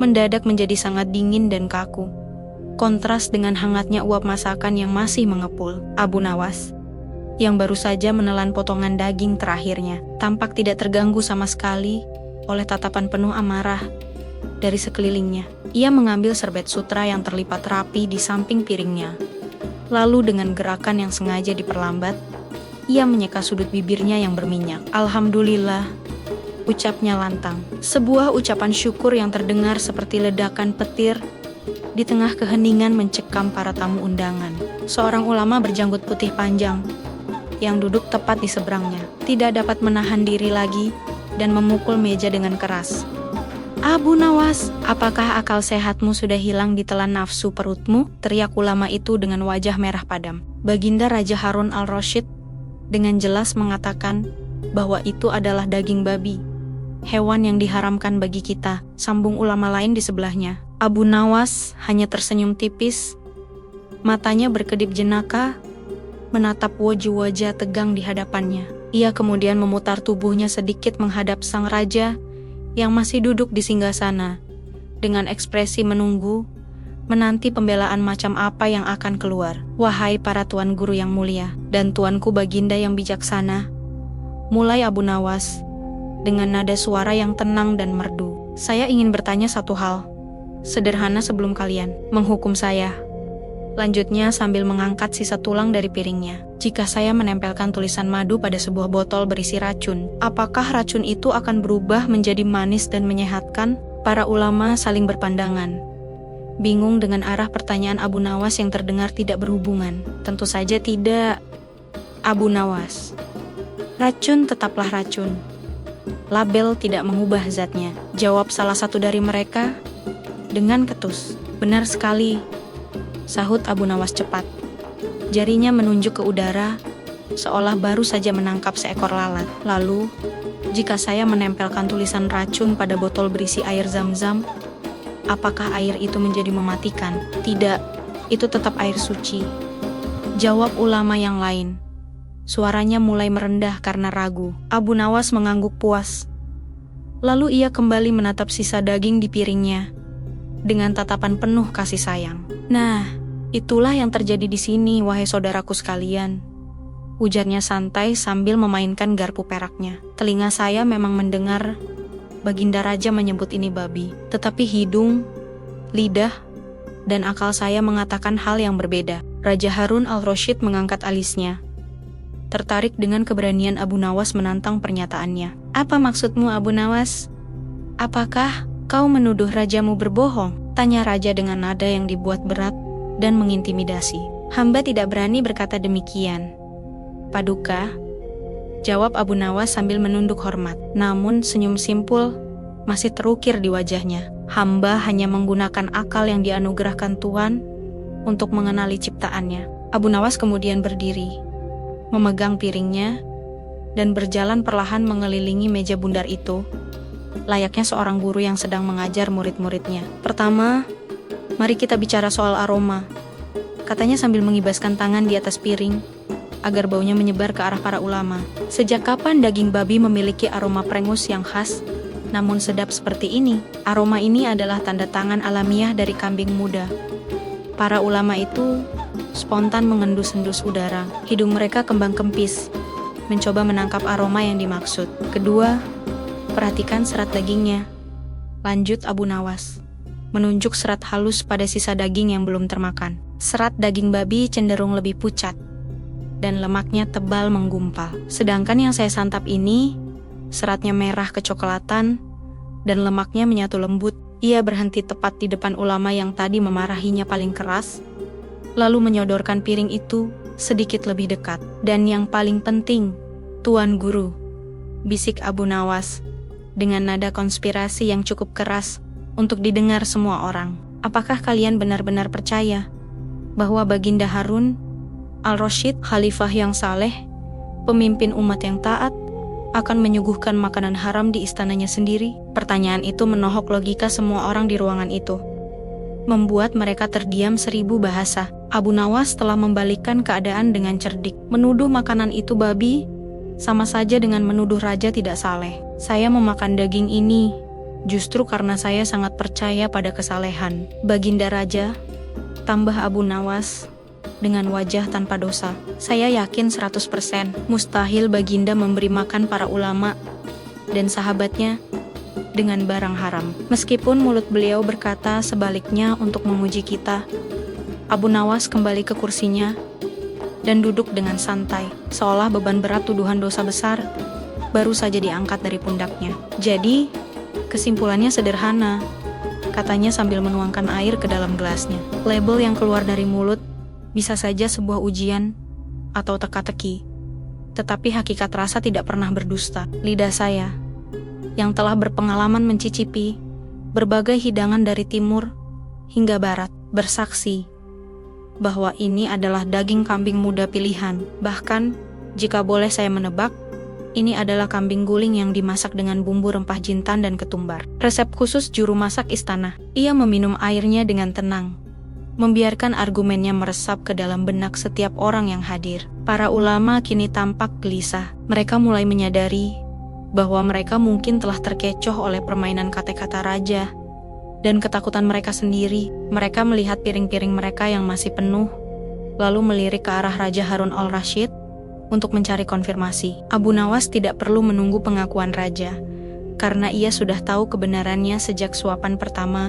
[SPEAKER 1] mendadak menjadi sangat dingin dan kaku. Kontras dengan hangatnya uap masakan yang masih mengepul. Abu Nawas, yang baru saja menelan potongan daging terakhirnya, tampak tidak terganggu sama sekali oleh tatapan penuh amarah dari sekelilingnya. Ia mengambil serbet sutra yang terlipat rapi di samping piringnya. Lalu dengan gerakan yang sengaja diperlambat, ia menyeka sudut bibirnya yang berminyak. Alhamdulillah, ucapnya lantang. Sebuah ucapan syukur yang terdengar seperti ledakan petir di tengah keheningan mencekam para tamu undangan. Seorang ulama berjanggut putih panjang yang duduk tepat di seberangnya tidak dapat menahan diri lagi dan memukul meja dengan keras. Abu Nawas, apakah akal sehatmu sudah hilang ditelan nafsu perutmu? Teriak ulama itu dengan wajah merah padam. Baginda Raja Harun al-Rasyid dengan jelas mengatakan bahwa itu adalah daging babi, hewan yang diharamkan bagi kita, sambung ulama lain di sebelahnya. Abu Nawas hanya tersenyum tipis, matanya berkedip jenaka, menatap wajah-wajah tegang di hadapannya. Ia kemudian memutar tubuhnya sedikit menghadap sang raja yang masih duduk di singgasana, dengan ekspresi menunggu, menanti pembelaan macam apa yang akan keluar. Wahai para tuan guru yang mulia, dan tuanku baginda yang bijaksana, mulai Abu Nawas, dengan nada suara yang tenang dan merdu. Saya ingin bertanya satu hal, sederhana sebelum kalian menghukum saya. Lanjutnya sambil mengangkat sisa tulang dari piringnya. Jika saya menempelkan tulisan madu pada sebuah botol berisi racun, apakah racun itu akan berubah menjadi manis dan menyehatkan? Para ulama saling berpandangan, bingung dengan arah pertanyaan Abu Nawas yang terdengar tidak berhubungan. Tentu saja tidak, Abu Nawas. Racun tetaplah racun. Label tidak mengubah zatnya, jawab salah satu dari mereka dengan ketus. Benar sekali, sahut Abu Nawas cepat. Jarinya menunjuk ke udara, seolah baru saja menangkap seekor lalat. Lalu, jika saya menempelkan tulisan racun pada botol berisi air zam-zam, apakah air itu menjadi mematikan? Tidak, itu tetap air suci, jawab ulama yang lain. Suaranya mulai merendah karena ragu. Abu Nawas mengangguk puas. Lalu ia kembali menatap sisa daging di piringnya dengan tatapan penuh kasih sayang. Nah, itulah yang terjadi di sini, wahai saudaraku sekalian, ujarnya santai sambil memainkan garpu peraknya. Telinga saya memang mendengar Baginda Raja menyebut ini babi, tetapi hidung, lidah, dan akal saya mengatakan hal yang berbeda. Raja Harun al-Rasyid mengangkat alisnya, tertarik dengan keberanian Abu Nawas menantang pernyataannya. Apa maksudmu, Abu Nawas? Apakah kau menuduh rajamu berbohong? Tanya raja dengan nada yang dibuat berat dan mengintimidasi. Hamba tidak berani berkata demikian, Paduka, jawab Abu Nawas sambil menunduk hormat. Namun senyum simpul masih terukir di wajahnya. Hamba hanya menggunakan akal yang dianugerahkan Tuhan untuk mengenali ciptaannya. Abu Nawas kemudian berdiri, memegang piringnya, dan berjalan perlahan mengelilingi meja bundar itu, layaknya seorang guru yang sedang mengajar murid-muridnya. Pertama, mari kita bicara soal aroma, katanya sambil mengibaskan tangan di atas piring, agar baunya menyebar ke arah para ulama. Sejak kapan daging babi memiliki aroma prengus yang khas, namun sedap seperti ini? Aroma ini adalah tanda tangan alamiah dari kambing muda. Para ulama itu spontan mengendus-endus udara. Hidung mereka kembang kempis, mencoba menangkap aroma yang dimaksud. Kedua, perhatikan serat dagingnya, lanjut Abu Nawas, menunjuk serat halus pada sisa daging yang belum termakan. Serat daging babi cenderung lebih pucat, dan lemaknya tebal menggumpal. Sedangkan yang saya santap ini, seratnya merah kecoklatan, dan lemaknya menyatu lembut. Ia berhenti tepat di depan ulama yang tadi memarahinya paling keras, lalu menyodorkan piring itu sedikit lebih dekat. Dan yang paling penting, Tuan Guru, bisik Abu Nawas dengan nada konspirasi yang cukup keras untuk didengar semua orang. Apakah kalian benar-benar percaya bahwa Baginda Harun al-Rasyid, khalifah yang saleh, pemimpin umat yang taat, akan menyuguhkan makanan haram di istananya sendiri? Pertanyaan itu menohok logika semua orang di ruangan itu, membuat mereka terdiam 1000 bahasa. Abu Nawas telah membalikkan keadaan dengan cerdik. Menuduh makanan itu babi sama saja dengan menuduh raja tidak saleh. Saya memakan daging ini justru karena saya sangat percaya pada kesalehan Baginda Raja, tambah Abu Nawas dengan wajah tanpa dosa. Saya yakin 100% mustahil Baginda memberi makan para ulama dan sahabatnya dengan barang haram. Meskipun mulut beliau berkata sebaliknya untuk menguji kita. Abu Nawas kembali ke kursinya dan duduk dengan santai, seolah beban berat tuduhan dosa besar baru saja diangkat dari pundaknya. Jadi, kesimpulannya sederhana, katanya sambil menuangkan air ke dalam gelasnya. Label yang keluar dari mulut bisa saja sebuah ujian atau teka-teki, tetapi hakikat rasa tidak pernah berdusta. Lidah saya, yang telah berpengalaman mencicipi berbagai hidangan dari timur hingga barat, bersaksi bahwa ini adalah daging kambing muda pilihan. Bahkan, jika boleh saya menebak, ini adalah kambing guling yang dimasak dengan bumbu rempah jintan dan ketumbar. Resep khusus juru masak istana. Ia meminum airnya dengan tenang, membiarkan argumennya meresap ke dalam benak setiap orang yang hadir. Para ulama kini tampak gelisah. Mereka mulai menyadari bahwa mereka mungkin telah terkecoh oleh permainan kata-kata raja dan ketakutan mereka sendiri. Mereka melihat piring-piring mereka yang masih penuh, lalu melirik ke arah Raja Harun al-Rasyid untuk mencari konfirmasi. Abu Nawas tidak perlu menunggu pengakuan raja, karena ia sudah tahu kebenarannya sejak suapan pertama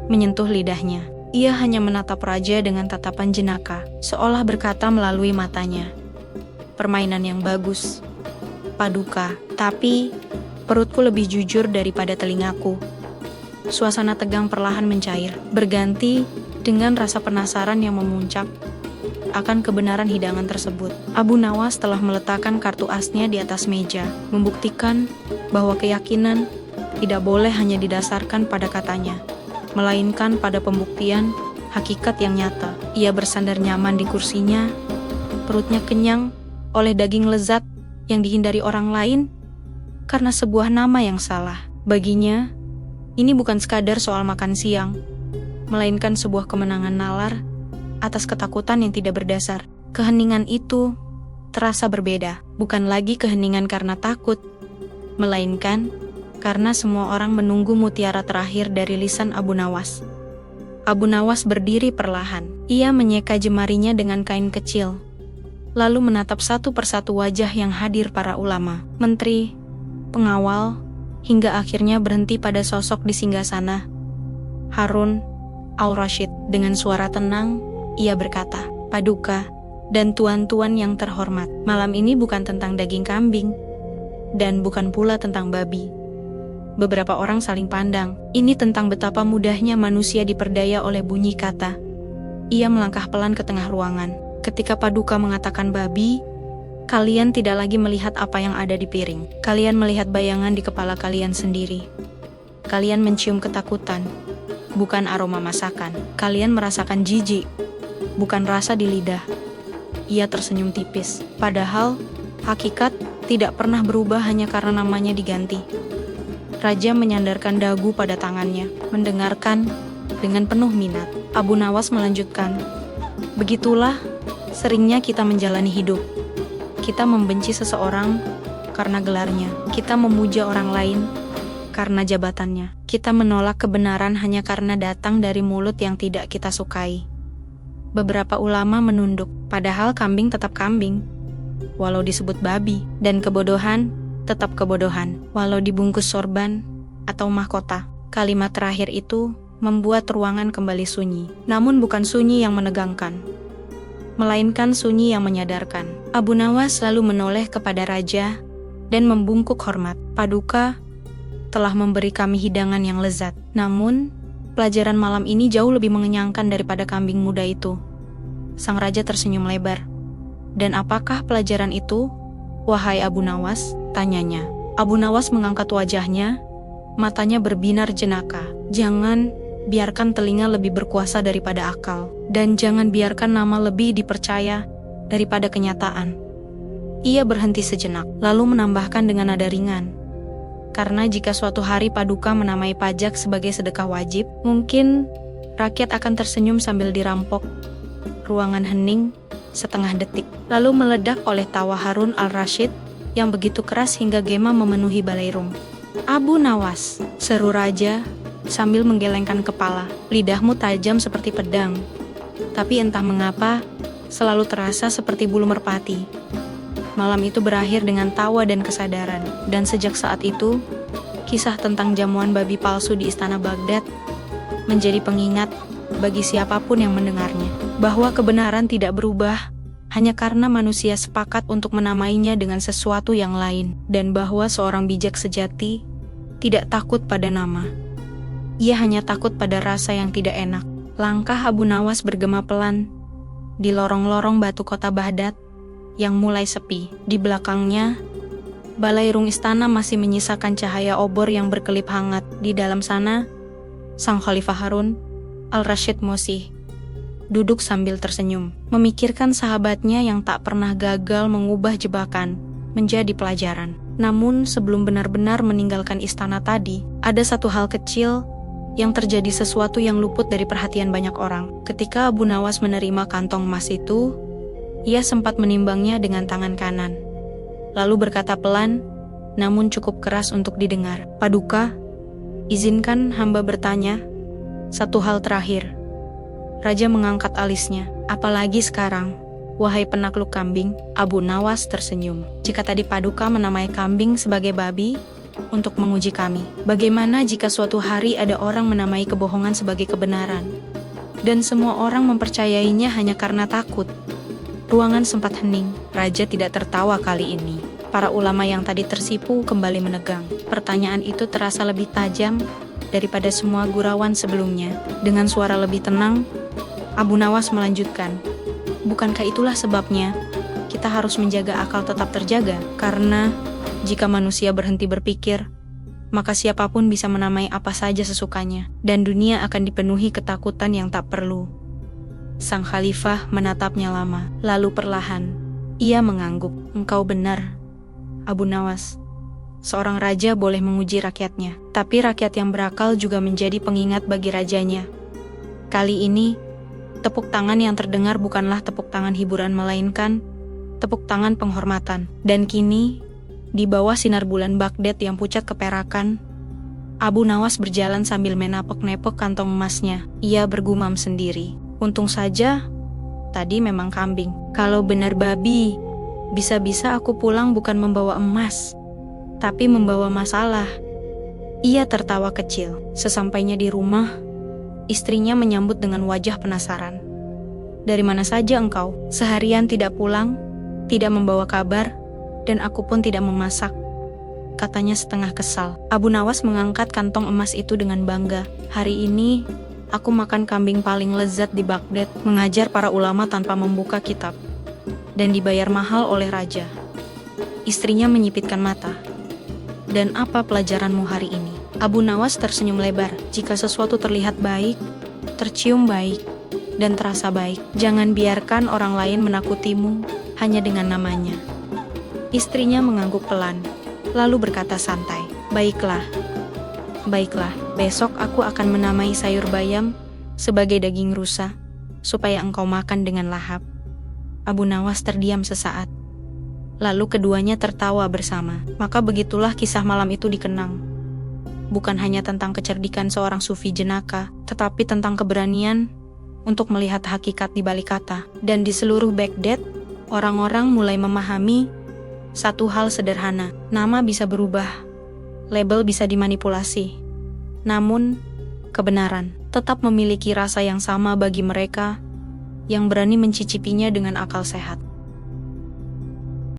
[SPEAKER 1] menyentuh lidahnya. Ia hanya menatap raja dengan tatapan jenaka, seolah berkata melalui matanya, "Permainan yang bagus, Paduka, tapi perutku lebih jujur daripada telingaku." Suasana tegang perlahan mencair, berganti dengan rasa penasaran yang memuncak akan kebenaran hidangan tersebut. Abu Nawas telah meletakkan kartu asnya di atas meja, membuktikan bahwa keyakinan tidak boleh hanya didasarkan pada katanya, melainkan pada pembuktian hakikat yang nyata. Ia bersandar nyaman di kursinya, perutnya kenyang oleh daging lezat yang dihindari orang lain karena sebuah nama yang salah. Baginya, ini bukan sekadar soal makan siang, melainkan sebuah kemenangan nalar atas ketakutan yang tidak berdasar. Keheningan itu terasa berbeda, bukan lagi keheningan karena takut, melainkan karena semua orang menunggu mutiara terakhir dari lisan Abu Nawas. Abu Nawas berdiri perlahan. Ia menyeka jemarinya dengan kain kecil, lalu menatap satu persatu wajah yang hadir, para ulama, menteri, pengawal, hingga akhirnya berhenti pada sosok di singgasana, Harun al-Rashid. Dengan suara tenang, ia berkata, "Paduka dan tuan-tuan yang terhormat, malam ini bukan tentang daging kambing, dan bukan pula tentang babi." Beberapa orang saling pandang. Ini tentang betapa mudahnya manusia diperdaya oleh bunyi kata. Ia melangkah pelan ke tengah ruangan. Ketika Paduka mengatakan babi, kalian tidak lagi melihat apa yang ada di piring. Kalian melihat bayangan di kepala kalian sendiri. Kalian mencium ketakutan, bukan aroma masakan. Kalian merasakan jijik, bukan rasa di lidah. Ia tersenyum tipis. Padahal, hakikat tidak pernah berubah hanya karena namanya diganti. Raja menyandarkan dagu pada tangannya, mendengarkan dengan penuh minat. Abu Nawas melanjutkan, "Begitulah seringnya kita menjalani hidup. Kita membenci seseorang karena gelarnya. Kita memuja orang lain karena jabatannya. Kita menolak kebenaran hanya karena datang dari mulut yang tidak kita sukai." Beberapa ulama menunduk, padahal kambing tetap kambing, walau disebut babi, dan kebodohan tetap kebodohan, walau dibungkus sorban atau mahkota. Kalimat terakhir itu membuat ruangan kembali sunyi. Namun bukan sunyi yang menegangkan, melainkan sunyi yang menyadarkan. Abu Nawas lalu menoleh kepada raja dan membungkuk hormat. "Paduka telah memberi kami hidangan yang lezat. Namun, pelajaran malam ini jauh lebih mengenyangkan daripada kambing muda itu." Sang raja tersenyum lebar. "Dan apakah pelajaran itu, wahai Abu Nawas?" tanyanya. Abu Nawas mengangkat wajahnya, matanya berbinar jenaka. "Jangan biarkan telinga lebih berkuasa daripada akal, dan jangan biarkan nama lebih dipercaya daripada kenyataan." Ia berhenti sejenak, lalu menambahkan dengan nada ringan, "Karena jika suatu hari Paduka menamai pajak sebagai sedekah wajib, mungkin rakyat akan tersenyum sambil dirampok." Ruangan hening setengah detik, lalu meledak oleh tawa Harun al-Rashid yang begitu keras hingga gema memenuhi ballroom. "Abu Nawas," seru raja sambil menggelengkan kepala, "lidahmu tajam seperti pedang, tapi entah mengapa selalu terasa seperti bulu merpati." Malam itu berakhir dengan tawa dan kesadaran, dan sejak saat itu, kisah tentang jamuan babi palsu di istana Baghdad menjadi pengingat bagi siapapun yang mendengarnya, bahwa kebenaran tidak berubah hanya karena manusia sepakat untuk menamainya dengan sesuatu yang lain, dan bahwa seorang bijak sejati tidak takut pada nama. Ia hanya takut pada rasa yang tidak enak. Langkah Abu Nawas bergema pelan di lorong-lorong batu kota Baghdad yang mulai sepi. Di belakangnya, balairung istana masih menyisakan cahaya obor yang berkelip hangat. Di dalam sana, sang Khalifah Harun al-Rashid Mosih duduk sambil tersenyum, memikirkan sahabatnya yang tak pernah gagal mengubah jebakan menjadi pelajaran. Namun sebelum benar-benar meninggalkan istana tadi, ada satu hal kecil yang terjadi, sesuatu yang luput dari perhatian banyak orang. Ketika Abu Nawas menerima kantong emas itu, ia sempat menimbangnya dengan tangan kanan, lalu berkata pelan, namun cukup keras untuk didengar, "Paduka, izinkan hamba bertanya satu hal terakhir." Raja mengangkat alisnya. "Apalagi sekarang, wahai penakluk kambing?" Abu Nawas tersenyum. "Jika tadi Paduka menamai kambing sebagai babi untuk menguji kami, bagaimana jika suatu hari ada orang menamai kebohongan sebagai kebenaran? dan semua orang mempercayainya hanya karena takut. Ruangan sempat hening. Raja tidak tertawa kali ini. Para ulama yang tadi tersipu kembali menegang. Pertanyaan itu terasa lebih tajam daripada semua gurauan sebelumnya. Dengan suara lebih tenang, Abu Nawas melanjutkan, "Bukankah itulah sebabnya kita harus menjaga akal tetap terjaga? Karena jika manusia berhenti berpikir, maka siapapun bisa menamai apa saja sesukanya, dan dunia akan dipenuhi ketakutan yang tak perlu." Sang khalifah menatapnya lama, lalu perlahan, ia mengangguk. "Engkau benar, Abu Nawas. Seorang raja boleh menguji rakyatnya, tapi rakyat yang berakal juga menjadi pengingat bagi rajanya. Kali ini, tepuk tangan yang terdengar bukanlah tepuk tangan hiburan, melainkan tepuk tangan penghormatan. Dan kini, di bawah sinar bulan Baghdad yang pucat keperakan, Abu Nawas berjalan sambil menapok-nepok kantong emasnya. Ia bergumam sendiri, untung saja tadi memang kambing. Kalau benar babi, bisa-bisa aku pulang bukan membawa emas, tapi membawa masalah." Ia tertawa kecil. Sesampainya di rumah, istrinya menyambut dengan wajah penasaran. "Dari mana saja engkau? Seharian tidak pulang, tidak membawa kabar, dan aku pun tidak memasak," katanya setengah kesal. Abu Nawas mengangkat kantong emas itu dengan bangga. "Hari ini, aku makan kambing paling lezat di Baghdad, mengajar para ulama tanpa membuka kitab, dan dibayar mahal oleh raja." Istrinya menyipitkan mata. "Dan apa pelajaranmu hari ini?" Abu Nawas tersenyum lebar. "Jika sesuatu terlihat baik, tercium baik, dan terasa baik, jangan biarkan orang lain menakutimu hanya dengan namanya." Istrinya mengangguk pelan, lalu berkata santai, Baiklah, besok aku akan menamai sayur bayam sebagai daging rusa, supaya engkau makan dengan lahap." Abu Nawas terdiam sesaat. Lalu keduanya tertawa bersama. Maka begitulah kisah malam itu dikenang. Bukan hanya tentang kecerdikan seorang sufi jenaka, tetapi tentang keberanian untuk melihat hakikat di balik kata. Dan di seluruh Baghdad, orang-orang mulai memahami satu hal sederhana. Nama bisa berubah, label bisa dimanipulasi, namun kebenaran tetap memiliki rasa yang sama bagi mereka yang berani mencicipinya dengan akal sehat.